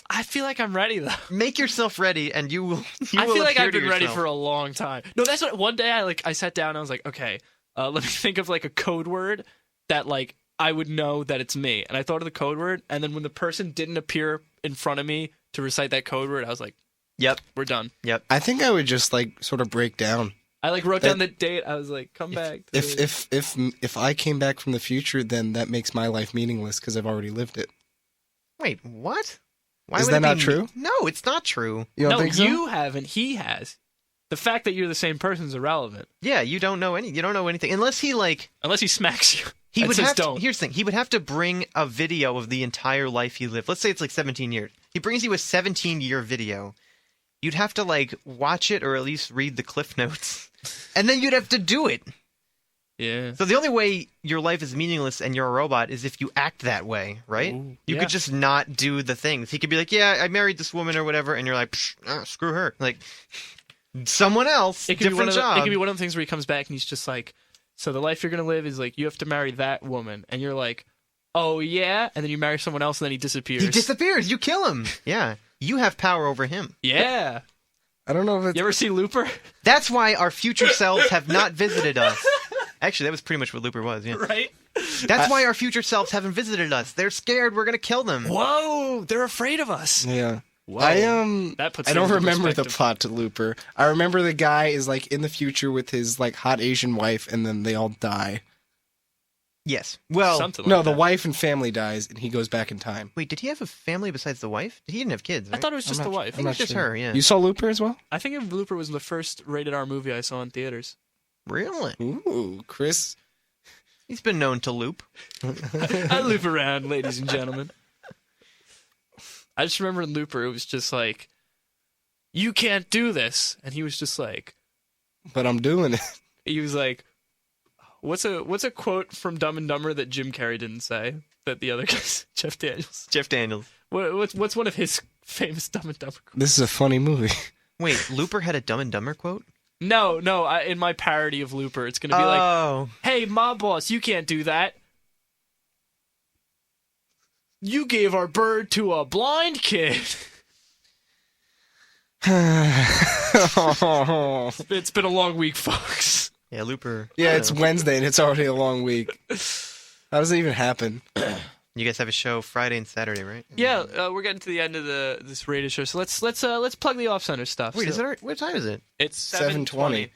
I feel like I'm ready though. Make yourself ready, and you will. I feel like appear I've to been ready yourself. for a long time. No, that's what. One day I sat down and I was like, okay, let me think of like a code word that like I would know that it's me. And I thought of the code word, and then when the person didn't appear in front of me to recite that code word, I was like, Yep. we're done. Yep. I think I would just like sort of break down. I like wrote down the date. I was like, come back. If I came back from the future, then that makes my life meaningless because I've already lived it. Wait, what? Why Is would that it not be- true? No, it's not true. You don't No, think so? you haven't. He has. The fact that you're the same person is irrelevant. Yeah, you don't know anything unless he like. Unless he smacks you. He and would says have to, don't. here's the thing. He would have to bring a video of the entire life he lived. Let's say it's like 17 years. He brings you a 17-year video. You'd have to like watch it or at least read the cliff notes And then you'd have to do it. Yeah. So the only way your life is meaningless and you're a robot is if you act that way, right? Ooh, You yeah. could just not do the things. He could be like, yeah, I married this woman or whatever, and you're like, screw her. Like, someone else, It could be one different of the, job. It could be one of the things where he comes back and he's just like, so the life you're gonna live is like you have to marry that woman, and you're like, oh yeah, and then you marry someone else and then he disappears. He disappears. You kill him. Yeah. You have power over him. Yeah. I don't know if it's. You ever see Looper? That's why our future selves have not visited us. Actually, that was pretty much what Looper was, yeah. Right? That's why our future selves haven't visited us. They're scared we're going to kill them. Whoa, they're afraid of us. Yeah. Whoa. That puts I don't things into remember the perspective. plot to Looper. I remember the guy is like in the future with his like hot Asian wife, and then they all die. Yes. Well, Something like No, the that. wife and family dies, and he goes back in time. wait, did he have a family besides the wife? He didn't have kids, I right? thought it was just I'm the not- wife. I think it's just her, yeah. You saw Looper as well? I think Looper was the first rated R movie I saw in theaters. Really? Ooh, Chris. He's been known to loop. I loop around, ladies and gentlemen. I just remember in Looper, it was just like, you can't do this. And he was just like, But I'm doing it. he was like, what's a quote from Dumb and Dumber that Jim Carrey didn't say that the other guys, Jeff Daniels. Jeff Daniels. What's one of his famous Dumb and Dumber quotes? This is a funny movie. Wait, Looper had a Dumb and Dumber quote? No, in my parody of Looper, it's gonna be like, Oh. hey, mob boss, you can't do that. You gave our bird to a blind kid. It's been a long week, folks. Yeah, Looper. Yeah, it's Wednesday, and it's already a long week. How does it even happen? You guys have a show Friday and Saturday, right? Yeah, we're getting to the end of this radio show, so let's plug the off center stuff. Wait, So is it? What time is it? It's 7:20.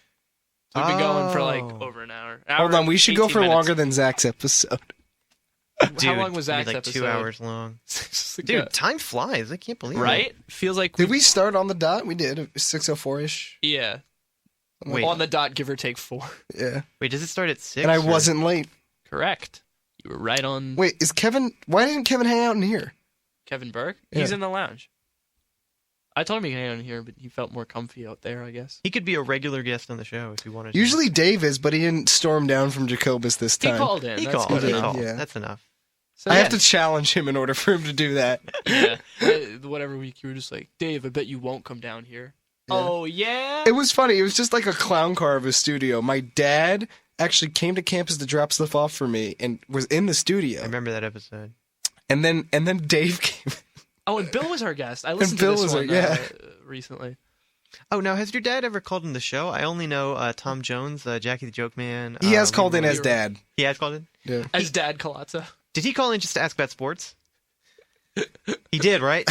We've been going for like Oh. over an hour. Hold on, we should go 18 for minutes. longer than Zach's episode. How long was it'd Zach's be like episode? 2 hours long. Just like Dude, time flies. I can't believe it. right? Feels like Did we start on the dot? We did. 6:04-ish. Yeah. Wait. On the dot, give or take 4. Yeah. Wait, does it start at 6? And I or- wasn't late. Correct. You were right on. Wait, is Kevin... Why didn't Kevin hang out in here? Kevin Burke? Yeah. He's in the lounge. I told him he could hang out in here, but he felt more comfy out there, I guess. He could be a regular guest on the show if he wanted to. Usually Dave is, but he didn't storm down from Jacobus this He time. called in. He That's called. good He did, enough. yeah. That's enough. So, I yeah. have to challenge him in order for him to do that. Yeah. Whatever week you were just like, Dave, I bet you won't come down here. Yeah. Oh, yeah? It was funny. It was just like a clown car of a studio. My dad actually came to campus to drop stuff off for me and was in the I studio. remember that episode. And then Dave came. Oh, and Bill was our guest. I listened Bill to this was one our- yeah. Recently. Oh, now, has your dad ever called in the show? I only know Tom Jones, Jackie the Joke Man. He has called in Leroy. as dad. He has called in? Yeah. As Dad Colazzo. Did he call in just to ask about sports? He did, right?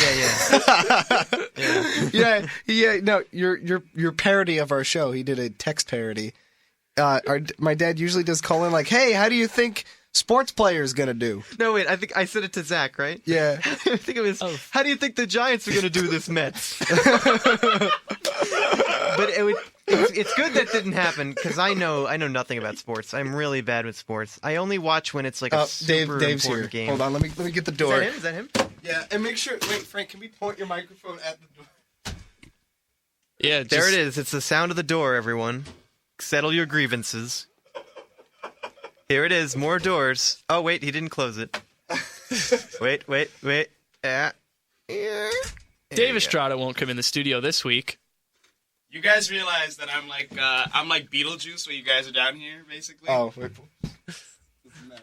Yeah. Yeah. No, your parody of our show. He did a text parody. My dad usually does call in like, "Hey, how do you think sports players gonna do?" No, wait, I think I said it to Zach, right? Yeah. I think it was, Oh. how do you think the Giants are going to do this Mets? But it's good that didn't happen because I know nothing about sports. I'm really bad with sports. I only watch when it's like a super Dave's here. important game. Hold on, let me get the Is door. that him? Is that him? Yeah, and make sure. Wait, Frank, can we point your microphone at the door? Yeah, There it is. It's the sound of the door, everyone. Settle your grievances. Here it is. More doors. Oh, wait. He didn't close it. Wait. Yeah. Dave Estrada won't come in the studio this week. You guys realize that I'm like Beetlejuice when you guys are down here, basically. Oh, wait. Doesn't matter.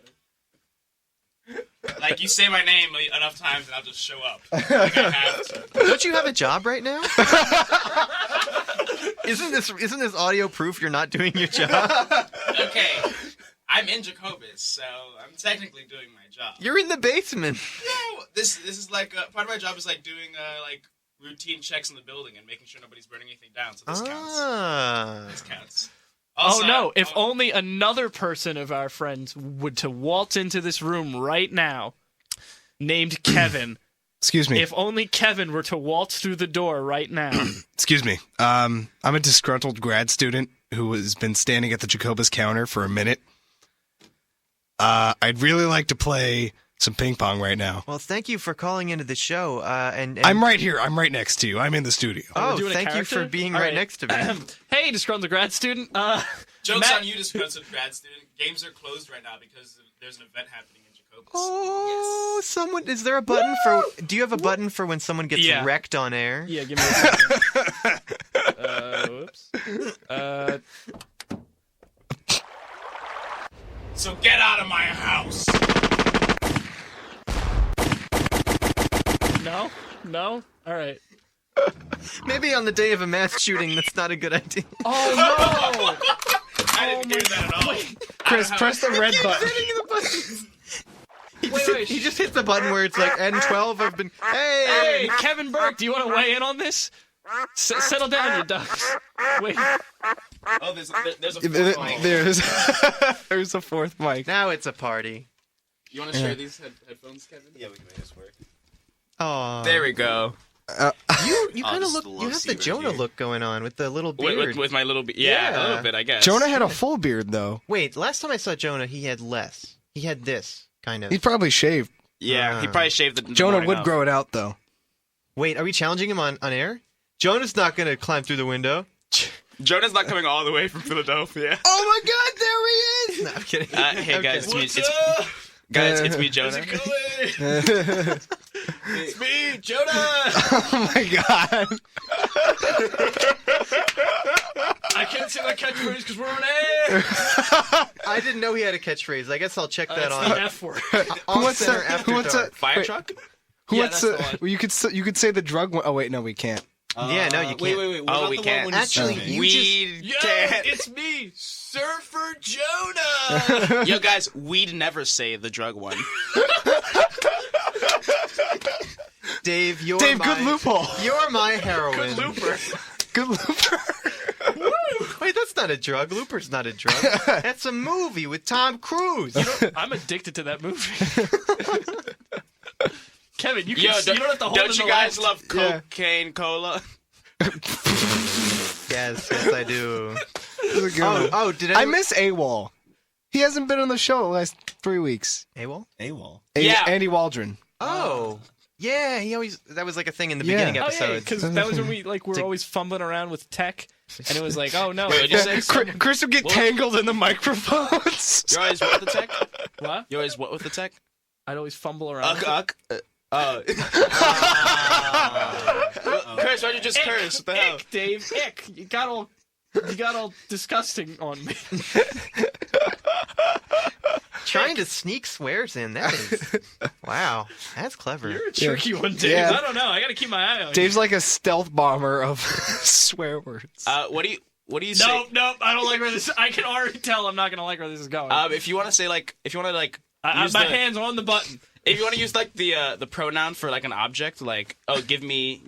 Like you say my name enough times and I'll just show up. Like I have to. Don't you have a job right now? Isn't this audio proof you're not doing your job? Okay, I'm in Jacobus, so I'm technically doing my job. You're in the basement. Yeah, this is like part of my job is like doing like routine checks in the building and making sure nobody's burning anything down. So this counts. Ah. This counts. Oh Also, no, if only another person of our friends would to waltz into this room right now, named Kevin. Excuse me. If only Kevin were to waltz through the door right now. Excuse me. I'm a disgruntled grad student who has been standing at the Jacobus counter for a minute. I'd really like to play some ping pong right now. Well, thank you for calling into the show. And I'm right here. I'm right next to you. I'm in the studio. Oh, doing a thank you for character? being All right next to me. Hey, disgruntled grad student. Joke's Matt- on you, disgruntled grad student. Games are closed right now because there's an event happening in Jacobus. Oh, someone! Is there a button for? Do you have a button for when someone gets Yeah. wrecked on air? Yeah, give me a second. Whoops. So get out of my house. No? All right. Maybe on the day of a mass shooting, that's not a good idea. Oh, no! I didn't hear that at all. Chris, press the red button. He just hit the button where it's like N12. I've been. Hey, Kevin Burke, do you want to weigh in on this? Settle down, you ducks. Wait. Oh, there's a fourth mic. There's a fourth mic. Now it's a party. You want to share these headphones, Kevin? Yeah, we can make this work. Oh, There we go. you kind of just look. the You low have C the right Jonah here. look going on with the little beard. With my little yeah, a little bit, I guess. Jonah had a full beard though. Wait, last time I saw Jonah, he had less. He had this kind of. He'd probably shave. Yeah, he probably shaved the Jonah morning would off. grow it out though. Wait, are we challenging him on air? Jonah's not gonna climb through the window. Jonah's not coming all the way from Philadelphia. Oh my God, there he is! No, I'm kidding. Hey I'm guys, kidding. it's me, Jonah. It's me, Jonah. Oh my god. I can't say my catchphrase because we're on air. I didn't know he had a catchphrase. I guess I'll check that That's on. the F word. Off Center After Dark. Fire Wait. truck? Who Yeah, wants that's to? the one. Well, you could say the drug one. Oh wait, no, we can't. Yeah, no, you can't. Wait. What Oh, about we the can't. One when Actually, you you We Yeah, can't. it's me, Surfer Jonah. Yo, guys, we'd never say the drug one. Dave, you're Dave, my, good loophole. You're my heroine. Looper. Good looper. Wait, that's not a drug. Looper's not a drug. That's a movie with Tom Cruise. I'm addicted to that movie. Kevin, you, Yo, you don't have to hold don't in you the guys left. love cocaine cola? Yes, I do. This is a good one. Oh, did I miss AWOL. He hasn't been on the show the last 3 weeks. AWOL? AWOL. Yeah. Andy Waldron. Oh. Yeah, that was like a thing in the beginning Oh yeah, episodes. because that was when we were always fumbling around with tech, and it was like, oh no, Wait, what'd you say? Chris would get tangled in the microphones. You always what with the tech? what? You always what with the tech? I'd always fumble around. Chris, why'd you just curse? What the hell? Ick, Dave, ick. You got all disgusting on me. Trying to sneak swears in. That is. Wow. That's clever. You're a tricky one, Dave. Yeah. I don't know. I got to keep my eye on you. Dave's like a stealth bomber of swear words. What do you say? Nope. I don't like where this. I can already tell I'm not gonna like where this is going. If you want to say use my hands on the button. if you want to use like the pronoun for like an object, like give me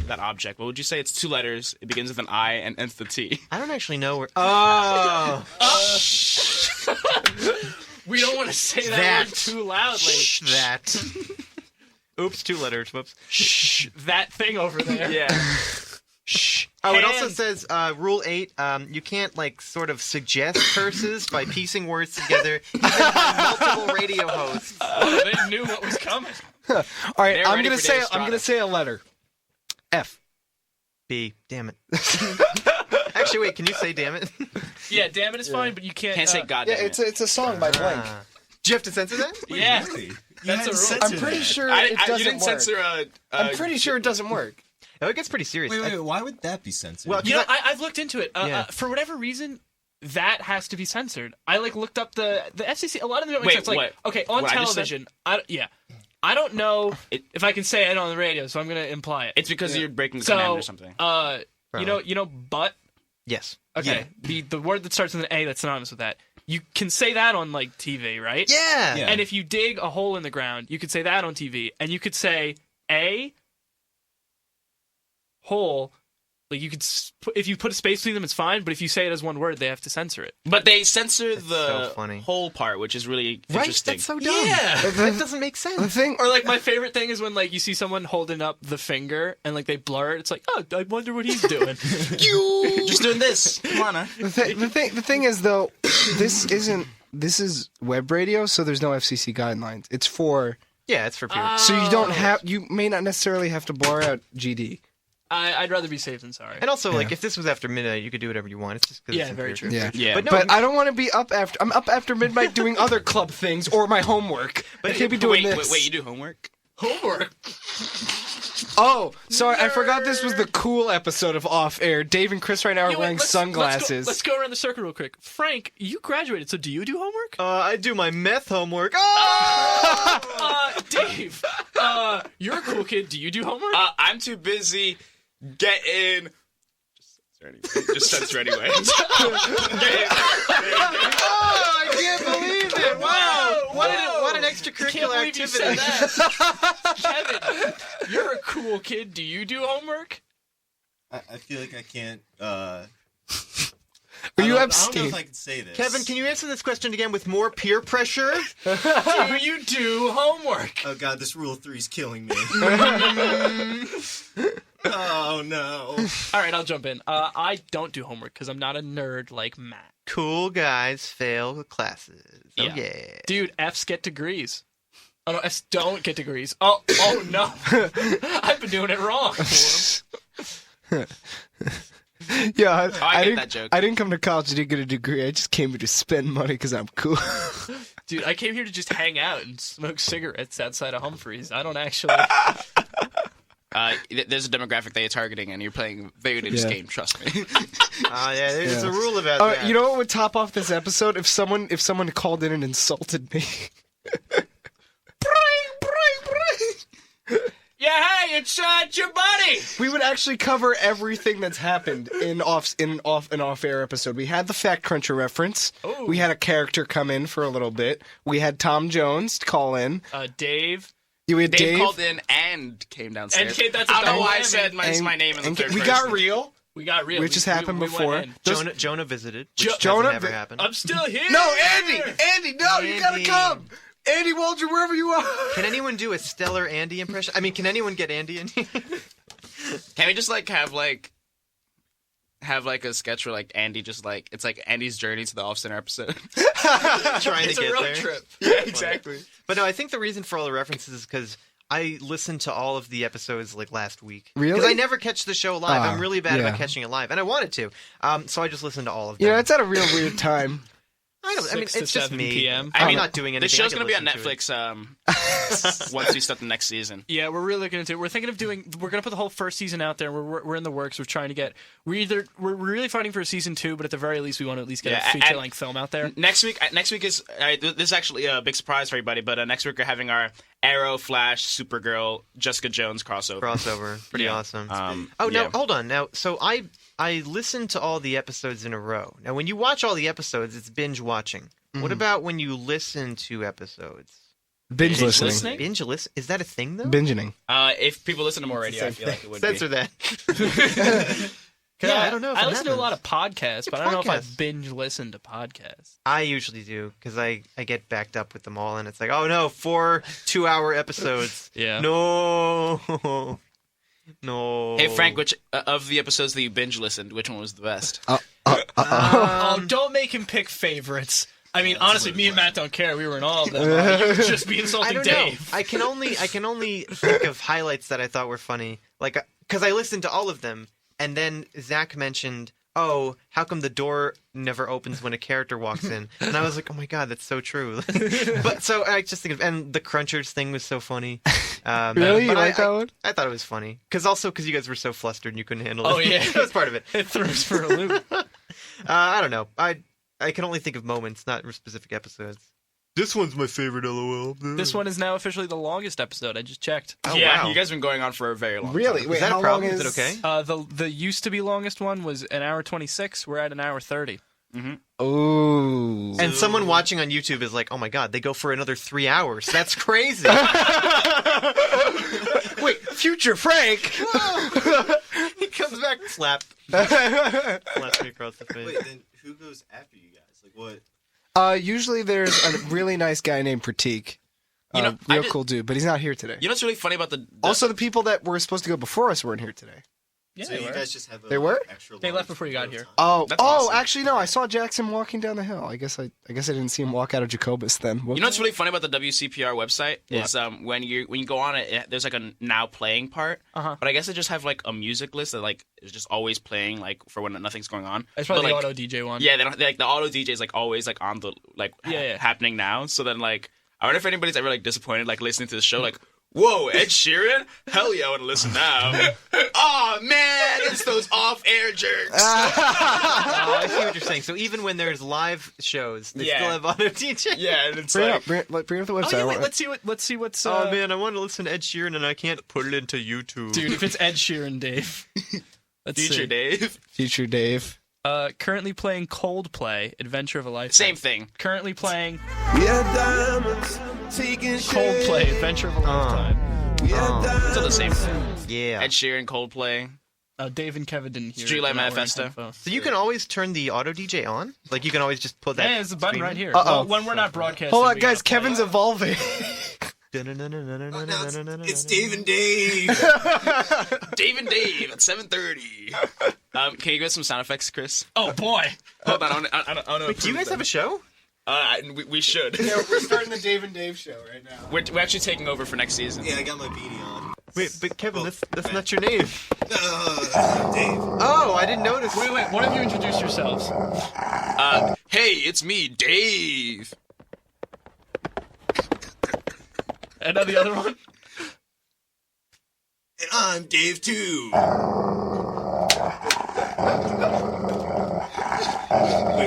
that object. What would you say? It's 2 letters. It begins with an I and ends with a T. I don't actually know where. Oh. We don't want to say that That. word too loudly. Shh, that. Oops, 2 letters. Whoops. Shh, that thing over there. Yeah. Shh. Oh, it also Hands. says Rule 8. You can't sort of suggest curses by piecing words together, even by multiple radio hosts. Oh, they knew what was coming. All right, They're I'm ready gonna for say Dave I'm gonna say a letter. F. B. Damn it. Actually, wait. Can you say damn it? Yeah, damn it, it's fine, but you can't. Can't say God. Yeah, it's a song by Blank. Do you have to censor that? Yeah, Really? that's a rule. I'm pretty sure I, it doesn't you didn't work. censor I'm pretty sure it doesn't work. Oh, it gets pretty serious. Wait, why would that be censored? Well, You know, I've looked into it. Yeah. For whatever reason, that has to be censored. I looked up the FCC. A lot of them don't make Wait, sense. Like, what? okay, on What I just said? television, I don't know if I can say it on the radio, so I'm gonna imply it. It's because you're breaking the So, commandment or something. you know, but yes. okay, the word that starts with an A that's synonymous with that. You can say that on like TV, right? Yeah. Yeah. And if you dig a hole in the ground, you could say that on TV, and you could say a hole. Like you could, if you put a space between them, it's fine. But if you say it as one word, they have to censor it. But they censor so funny. whole part, which is really Right? interesting. That's so dumb. Yeah. That doesn't make The sense. thing, Or like my favorite thing is when like you see someone holding up the finger and like they blur it. It's like, oh, I wonder what he's doing. Just doing this. Come on, huh? the thing is though, this isn't this is web radio, so there's no FCC guidelines. It's for Yeah, it's for peer. so you don't have you may not necessarily have to blur out GD. I'd rather be safe than sorry. And also, like, if this was after midnight, you could do whatever you want. It's just 'cause Yeah, it's in very peer. true. Yeah. Yeah. But no, But I don't want to be up after. I'm up after midnight doing other club things or my homework. But I can't be doing this. Wait, you do homework? Homework. Oh, sorry, I forgot this was the cool episode of Off Air. Dave and Chris right now are wearing sunglasses. Let's go around the circle real quick. Frank, you graduated, so do you do homework? I do my meth homework. Oh! Dave, you're a cool kid. Do you do homework? I'm too busy getting. Just censor anyway. Oh, I can't believe it! Wow, what an extracurricular Can't believe you said activity. that. Kevin, you're a cool kid. Do you do homework? I feel like I can't. Are I you don't know abstaining? if I can say this. Kevin, can you answer this question again with more peer pressure? Do you do homework? Oh god, this rule 3 is killing me. Oh no. All right, I'll jump in. I don't do homework because I'm not a nerd like Matt. Cool guys fail classes. Oh, yeah. Dude, F's get degrees. Oh no, F's don't get degrees. Oh no. I've been doing it wrong. Yeah, I get didn't, that joke. I didn't come to college to get a degree. I just came here to spend money because I'm cool. Dude, I came here to just hang out and smoke cigarettes outside of Humphreys. I don't actually. There's a demographic that you're targeting, and you're playing very dangerous Yeah. game. Trust me. Yeah, there's Yeah. a rule about Oh, that. you know what would top off this episode? If someone called in and insulted me. Yeah, hey, it's your buddy. We would actually cover everything that's happened in an off air episode. We had the Fact Cruncher reference. Ooh. We had a character come in for a little bit. We had Tom Jones call in. Dave. We had Dave Dave. called in and came downstairs. And that's a I don't know double why I whammy. said my name in the third we person. got real. We got real. Which has happened we before. went in. Jonah visited. Which Jonah hasn't never happened. I'm still here. No, Andy, no, you gotta Andy. come. Andy Waldron, wherever you are. Can anyone do a stellar Andy impression? I mean, can anyone get Andy in here? Can we just have a sketch where Andy just it's like Andy's journey to the Off Center episode. Trying It's to a get road there. trip. Yeah, exactly. But no, I think the reason for all the references is because I listened to all of the episodes last week. Really? Because I never catch the show live. I'm really bad yeah. about catching it live, and I wanted to. So I just listened to all of them. Yeah, it's at a real weird time. I mean, 6 to it's just 7 me. p.m. I'm not doing anything. The show's I gonna can be on listen to it. Netflix once we start the next season. Yeah, we're really looking into it. We're thinking of we're gonna put the whole first season out there. We're in the works. We're trying to get. We're really fighting for a season 2, but at the very least, we want to at least get a feature length film out there. Next week is this is actually a big surprise for everybody. But next week we're having our Arrow, Flash, Supergirl, Jessica Jones crossover. Pretty Yeah. awesome. Yeah. Now hold on. Now, so I listened to all the episodes in a row. Now, when you watch all the episodes, it's binge watching. What about when you listen to episodes? Binge listening. listening? Binge listen? Is that a thing though? Binging. If people listen to more radio, I feel like it would Censor be. that. Yeah, I don't know. If I it listen to a happens. lot of podcasts, Yeah, but I don't know if I podcasts. binge listen to podcasts. I usually do because I get backed up with them all, and it's like, oh no, 4 2-hour episodes. Yeah. No. Hey Frank, which of the episodes that you binge listened, which one was the best? Oh, don't make him pick favorites. I mean, honestly, me and Matt don't care. We were in all of them. You would just be I insulting don't Dave. know. I can only think of highlights that I thought were funny, because I listened to all of them, and then Zach mentioned, "Oh, how come the door never opens when a character walks in?" And I was like, "Oh my god, that's so true." But so I just think and the Crunchers thing was so funny. Really? You but like that one? I thought it was funny because you guys were so flustered and you couldn't handle it. Oh, yeah. That was part of it. It threw us for a loop. I don't know. I can only think of moments, not specific episodes. This one's my favorite, LOL. This one is now officially the longest episode. I just checked. Oh, Yeah, wow. you guys have been going on for a very long Really? time. Wait, Is that how a problem? long Is it okay? The used to be longest one was an hour 26. We're at an hour 30. Oh. And someone watching on YouTube is like, "Oh my god, they go for another 3 hours. That's crazy." Wait, future Frank. He comes back, slaps me across the face. Wait, then who goes after you guys? Like what? Usually there's a really nice guy named Pratik. You know, Real cool dude, but he's not here today. You know what's really funny about the Also, the people that were supposed to go before us weren't here today. Yeah, So they you were. guys just have They were? extra They large left before you got window here. time. Oh, That's awesome. actually, no. I saw Jackson walking down the hill. I guess I didn't see him walk out of Jacobus then. You know what's really funny about the WCPR website is when you go on it, there's like a now playing part. But I guess they just have like a music list that like is just always playing like for when nothing's going on. It's probably But, the like, auto DJ one. Yeah, like the auto DJ is like always like on the like happening now. So then like I wonder if anybody's ever like disappointed like listening to the show like. Whoa, Ed Sheeran? Hell yeah, I want to listen now. Oh man, it's those off-air jerks. I see what you're saying. So even when there's live shows, they still have auto DJ. Yeah, and it's Bring like up the website. Oh, yeah, wait, let's see what's. Oh man, I want to listen to Ed Sheeran and I can't put it into YouTube. Dude, if it's Ed Sheeran, Dave. Let's Future see. Dave. Future Dave. Currently playing Coldplay, Adventure of a Lifetime. Same thing. Currently playing Coldplay, Adventure of a Lifetime. Still the same thing. Yeah. Ed Sheeran, Coldplay. Dave and Kevin didn't hear Streetlight it. They're not wearing Manifesto. headphones. So you can always turn the auto DJ on? Like you can always just put that. Yeah, there's a button screen right in? here. Uh-oh. Well, when we're not broadcasting. Hold on, we guys. gotta play Kevin's it. evolving. It's Dave and Dave. Dave and Dave at 7:30. Can you get some sound effects, Chris? Oh boy. Hold on, I don't know. Wait, do you guys have a show? We should. Yeah, we're starting the Dave and Dave show right now. We're actually taking over for next season. Yeah, I got my beanie on. Wait, but Kevin, that's not your name. Dave. Oh, I didn't notice. Wait, one of you introduce yourselves. Hey, it's me, Dave. And now the other one. And I'm Dave too. Wait,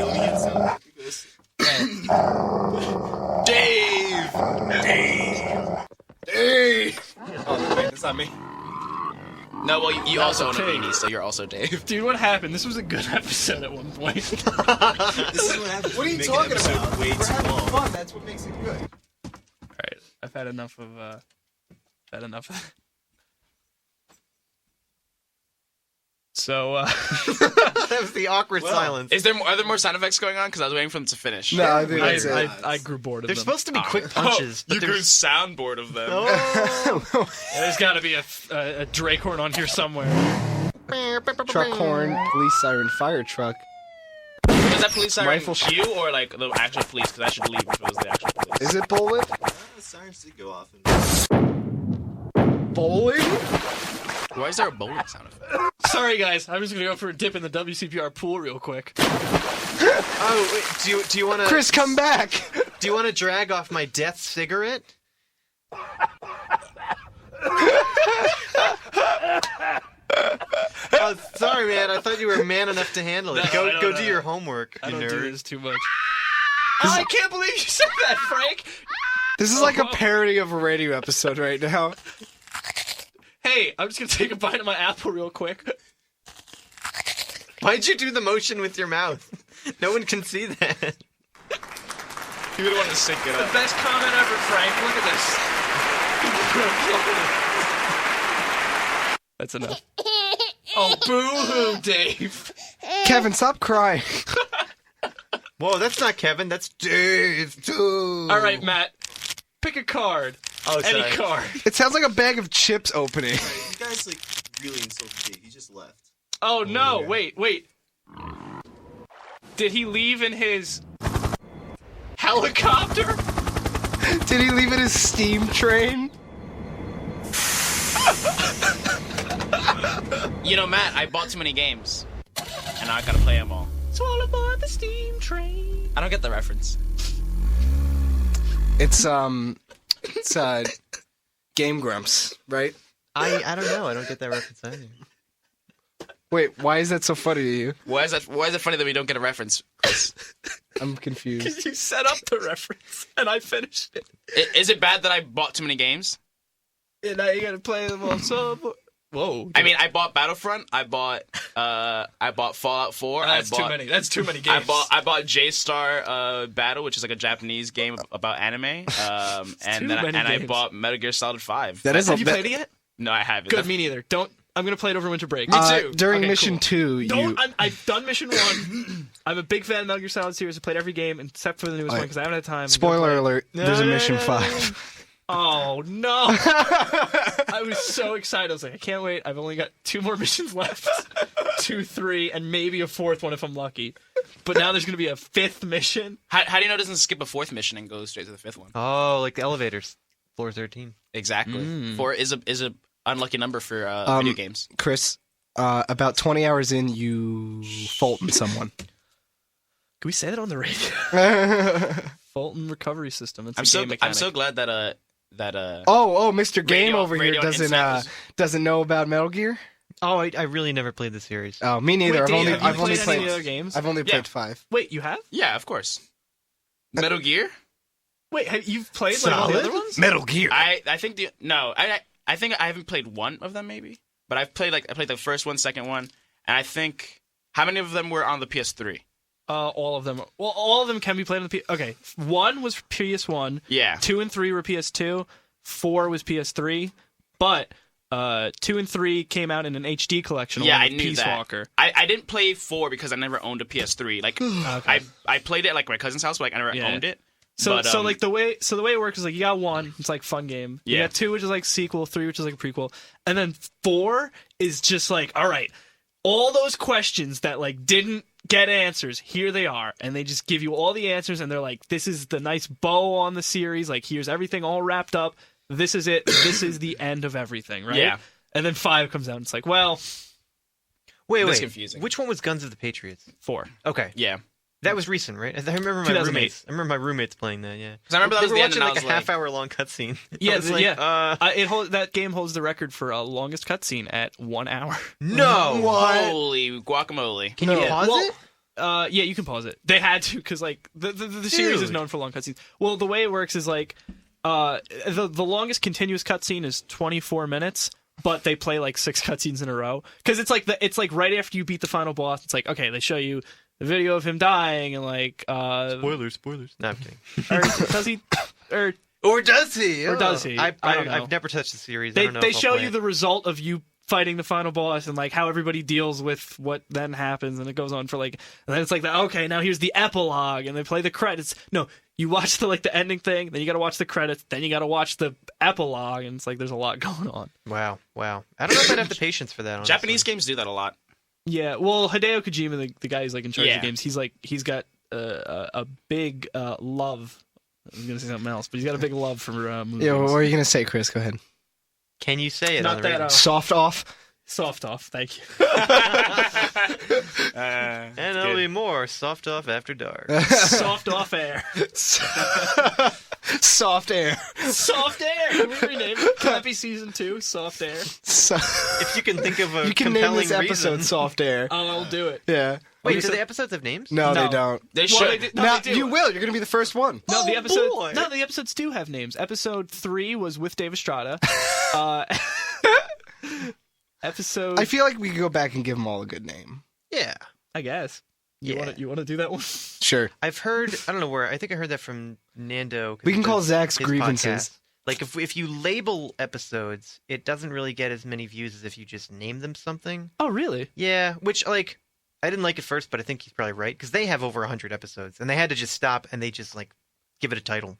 let me get some. This. Dave. Oh, wait, that's not me. No, well, you also own a okay. beanie, so you're also Dave. Dude, what happened? This was a good episode at one point. This is what happens. What are you Make talking an episode about? Way We're too having long. fun. That's what makes it good. Alright, I've had enough of So, That was the awkward silence. Are there more sound effects going on? Because I was waiting for them to finish. No, I think that's it. I grew bored of They're them. supposed to be quick punches. You but grew there's... soundboard of them. Oh. There's got to be a Drake horn on here somewhere. Truck horn, police siren, fire truck. Was that police siren Rifle you or like the actual police? Because I should leave if it was the actual police. Is it bullwhip? The sirens did go off. Bowling? Why is there a bowling sound effect? Sorry, guys. I'm just going to go for a dip in the WCPR pool real quick. Oh, wait, do you want to... Chris, come back! Do you want to drag off my death cigarette? Oh, sorry, man. I thought you were man enough to handle it. No, I don't Go know. do your homework, I you don't do nerd. this too much. Oh, I can't believe you said that, Frank! This is like a parody of a radio episode right now. Hey, I'm just going to take a bite of my apple real quick. Why'd you do the motion with your mouth? No one can see that. You would want to sync it The up. best comment ever, Frank. Look at this. That's enough. Oh, boo-hoo, Dave. Kevin, stop crying. Whoa, that's not Kevin. That's Dave, too. All right, Matt. Pick a card. Oh, Any sorry. card. It sounds like a bag of chips opening. You guys like really insulted Dave. He just left. Oh, no. yeah. Wait. Did he leave in his helicopter? Did he leave it his steam train? You know, Matt, I bought too many games, and now I gotta play them all. It's all aboard the steam train. I don't get the reference. It's Game Grumps, right? I don't know. I don't get that reference either. Wait, why is that so funny to you? Why is it funny that we don't get a reference, Chris? I'm confused. Because you set up the reference, and I finished it. Is it bad that I bought too many games? And now you gotta play them all. So, whoa. I mean, I bought Battlefront. I bought Fallout 4. That's too many. That's too many games. I bought J-Star Battle, which is like a Japanese game about anime. And too then many I games. bought Metal Gear Solid 5. That is Have you played it yet? No, I haven't. Good, me neither. I'm gonna play it over winter break. During Okay, Mission cool. 2, I've done Mission 1. I'm a big fan of Metal Gear Solid series. I played every game except for the newest one because I haven't had time. Spoiler alert, there's a Mission 5. Oh no! I was so excited. I was like, I can't wait. I've only got 2 more missions left. 2, 3, and maybe a 4th one if I'm lucky. But now there's going to be a 5th mission. How do you know it doesn't skip a 4th mission and go straight to the 5th one? Oh, like the elevators. Floor 13. Exactly. 4 is a unlucky number for video games. Chris, about 20 hours in, you Fulton someone. Can we say that on the radio? Fulton recovery system. It's a game mechanic. I'm so glad that Mr. Game over here Radio doesn't know about Metal Gear. Oh, I really never played the series. Oh, me neither. Wait, I've only played any other games? I've only played 5. Wait, you have? Yeah, of course. Metal Gear? Wait, you've played like all the other ones? Metal Gear. I think I think I haven't played one of them maybe, but I played the first one, second one, and I think how many of them were on the PS3? All of them. Well, all of them can be played on the Okay, 1 was PS1. Yeah. 2 and 3 were PS2. 4 was PS3. But 2 and 3 came out in an HD collection. Yeah, along I with knew Peace that. Walker. I didn't play 4 because I never owned a PS3. Like Okay. I played it at like my cousin's house, but like I never owned it. So But, like the way it works is like you got 1, it's like fun game. You Yeah. got 2, which is like sequel. 3, which is like a prequel, and then 4 is just like, all right, all those questions that like didn't get answers, here they are, and they just give you all the answers, and they're like, this is the nice bow on the series. Like, here's everything all wrapped up. This is it. This is the end of everything, right? Yeah. And then 5 comes out, and it's like, well, Wait. That's confusing. Which one was Guns of the Patriots? 4. Okay. Yeah. That was recent, right? I remember my 2008. roommates. I remember my roommates playing that. Yeah. Because I remember that They was were the end, watching and I like was a like, half-hour long cutscene. Yeah, I was like, that game holds the record for longest cutscene at 1 hour. No. holy guacamole. Can you pause it? Yeah, you can pause it. They had to because like the series is known for long cutscenes. Well, the way it works is like the longest continuous cutscene is 24 minutes, but they play like 6 cutscenes in a row because it's like right after you beat the final boss. It's like, okay, they show you the video of him dying and like Spoilers. No, I'm kidding. or does he or does he? Or does he? I don't know. I've never touched the series. I they don't know they if I'll show play you it. the result of you fighting the final boss and like how everybody deals with what then happens, and it goes on for like, and then it's like okay, now here's the epilogue, and they play the credits. No, you watch the ending thing, then you got to watch the credits, then you got to watch the epilogue, and it's like there's a lot going on. Wow. I don't know if I'd have the patience for that. Honestly. Japanese games do that a lot. Yeah, well, Hideo Kojima, the guy who's like in charge Yeah. of games, he's got a big love. I was gonna say something else, but he's got a big love for movies. Yeah, what were you gonna say, Chris? Go ahead. Can you say it Not on the that, radio? Soft off. Soft off, thank you. And there'll be more soft off after dark. Soft off air. Soft air. Soft air. Can we rename it? Can that be season 2? Soft air. If you can think of a You can name compelling this episode reason. "Soft Air." Oh, I'll do it. Yeah. Wait, do the episodes have names? No, No. they don't. They Well, should. they do- no, Now they do. you will. You're gonna be the first one. No, the Oh, episode. boy. No, the episodes do have names. Episode 3 was with Dave Estrada. Episode. I feel like we could go back and give them all a good name. Yeah. I guess. You Yeah. want to do that one? Sure. I've heard. I don't know where. I think I heard that from Nando. 'cause We can he call does Zach's his grievances. podcast. Like if you label episodes, it doesn't really get as many views as if you just name them something. Oh, really? Yeah, which like I didn't like at first, but I think he's probably right because they have over 100 episodes, and they had to just stop and they just like give it a title.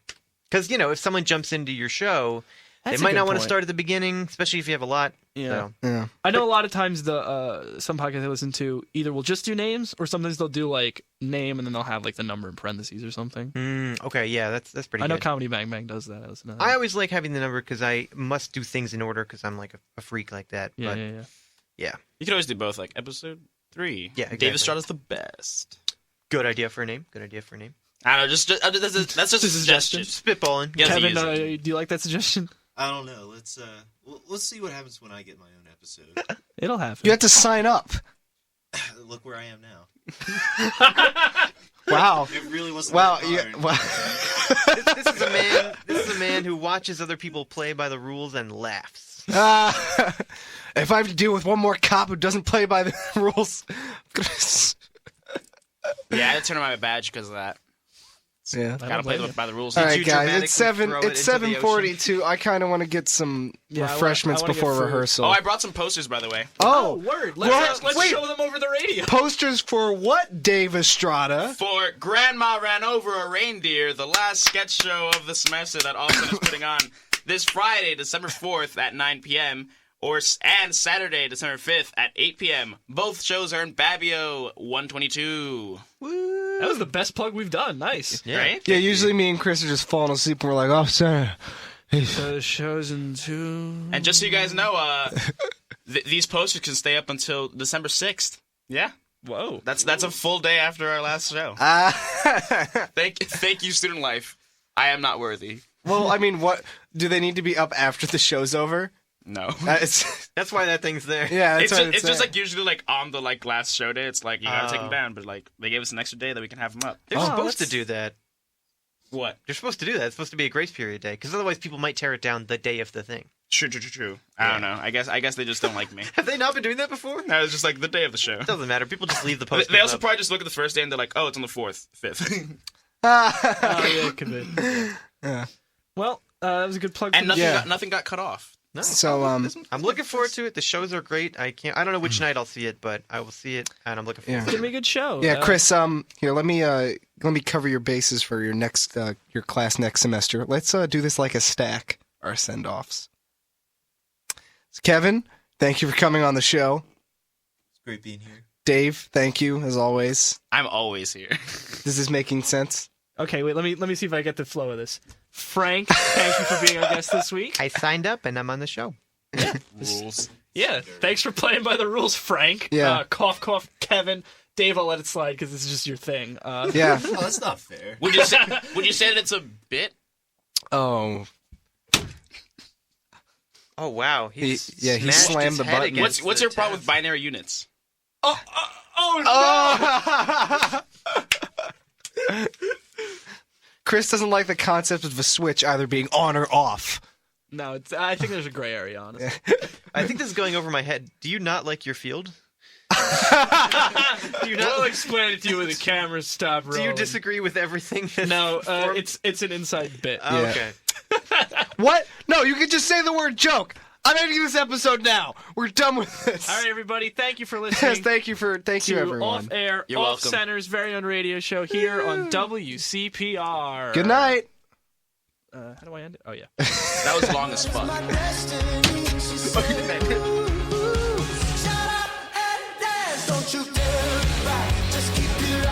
Because if someone jumps into your show, That's they a might good not want to point. start at the beginning, especially if you have a lot. Yeah. So. Yeah. I know a lot of times the some podcasts I listen to either will just do names or sometimes they'll do like name and then they'll have like the number in parentheses or something. Okay, yeah, that's pretty I know good. Comedy Bang Bang does that. I listen to that. I always like having the number because I must do things in order because I'm like a freak like that. yeah, but yeah. yeah, You could always do both, like episode 3. Yeah, Dave exactly. Estrada's the best. good idea for a name. Good idea for a name. I don't know, that's just a suggestion. Spitballing. Yeah. Kevin, Doesn't use do you like that suggestion? I don't know. Let's see what happens when I get my own episode. It'll happen. You have to sign up. Look where I am now. Wow. It really wasn't. Wow. that Yeah, hard. wow. This is a man who watches other people play by the rules and laughs. If I have to deal with one more cop who doesn't play by the rules, Yeah, I had to turn on my badge because of that. yeah. Gotta play by the rules. All Did right, you guys. dramatically It's throw it It's into the 7:42. I kind of want to get some Yeah, I wanna- refreshments I wanna get before food. rehearsal. Oh, I brought some posters, by the way. Oh, word. Let's wait. show them over the radio. Posters for what, Dave Estrada? For Grandma Ran Over a Reindeer, the last sketch show of the semester that Austin is putting on. this Friday, December 4th at 9 p.m. and Saturday, December 5th at 8 p.m. Both shows are in Babio 122. Woo. That was the best plug we've done. Nice. Yeah. Right? Yeah, usually me and Chris are just falling asleep and we're like, oh, sorry. The show's in 2. And just so you guys know, these posters can stay up until December 6th. Yeah. Whoa. That's a full day after our last show. Thank you, Student Life. I am not worthy. Well, I mean, what do they need to be up after the show's over? No. That's why that thing's there. Yeah, it's just like usually like on the like last show day. It's like you gotta take them down, but like they gave us an extra day that we can have them up. They're supposed to do that. What? They're supposed to do that. It's supposed to be a grace period day, because otherwise people might tear it down the day of the thing. True. I don't know. I guess they just don't like me. Have they not been doing that before? No, it's just like the day of the show. It doesn't matter. People just leave the post. They also probably just look at the first day and they're like, oh, it's on the 4th, 5th. Oh, yeah, it could be. Yeah. Well, that was a good plug. And nothing got cut off. No. So I'm looking forward to it. The shows are great. I don't know which night I'll see it, but I will see it, and I'm looking forward It's to gonna be a good show. yeah, Chris, here, let me cover your bases for your next your class next semester. Let's do this like a stack, our send-offs. So Kevin, thank you for coming on the show. It's great being here. Dave, thank you as always. I'm always here. This is making sense. Okay, wait. Let me see if I get the flow of this. Frank, thank you for being our guest this week. I signed up, and I'm on the show. Rules. Yeah, thanks for playing by the rules, Frank. Yeah. Cough, Kevin. Dave, I'll let it slide because this is just your thing. Yeah. Oh, that's not fair. Would you say that it's a bit? Oh. Oh wow, He smashed slammed his the head button. against What's the your problem tab. with binary units? Chris doesn't like the concept of a switch either being on or off. No, I think there's a gray area, honestly. I think this is going over my head. Do you not like your field? We'll explain it to you when the cameras stop rolling. Do you disagree with everything? No, it's an inside bit. Oh, Yeah. okay. What? No, you can just say the word joke. I'm ending this episode now. We're done with this. All right, everybody. Thank you for listening. Yes, thank you to everyone. Off Air, You're Off welcome. Center's very own radio show here on WCPR. Good night. How do I end it? Oh yeah. That was long as fuck. Don't you dare back, just keep it up.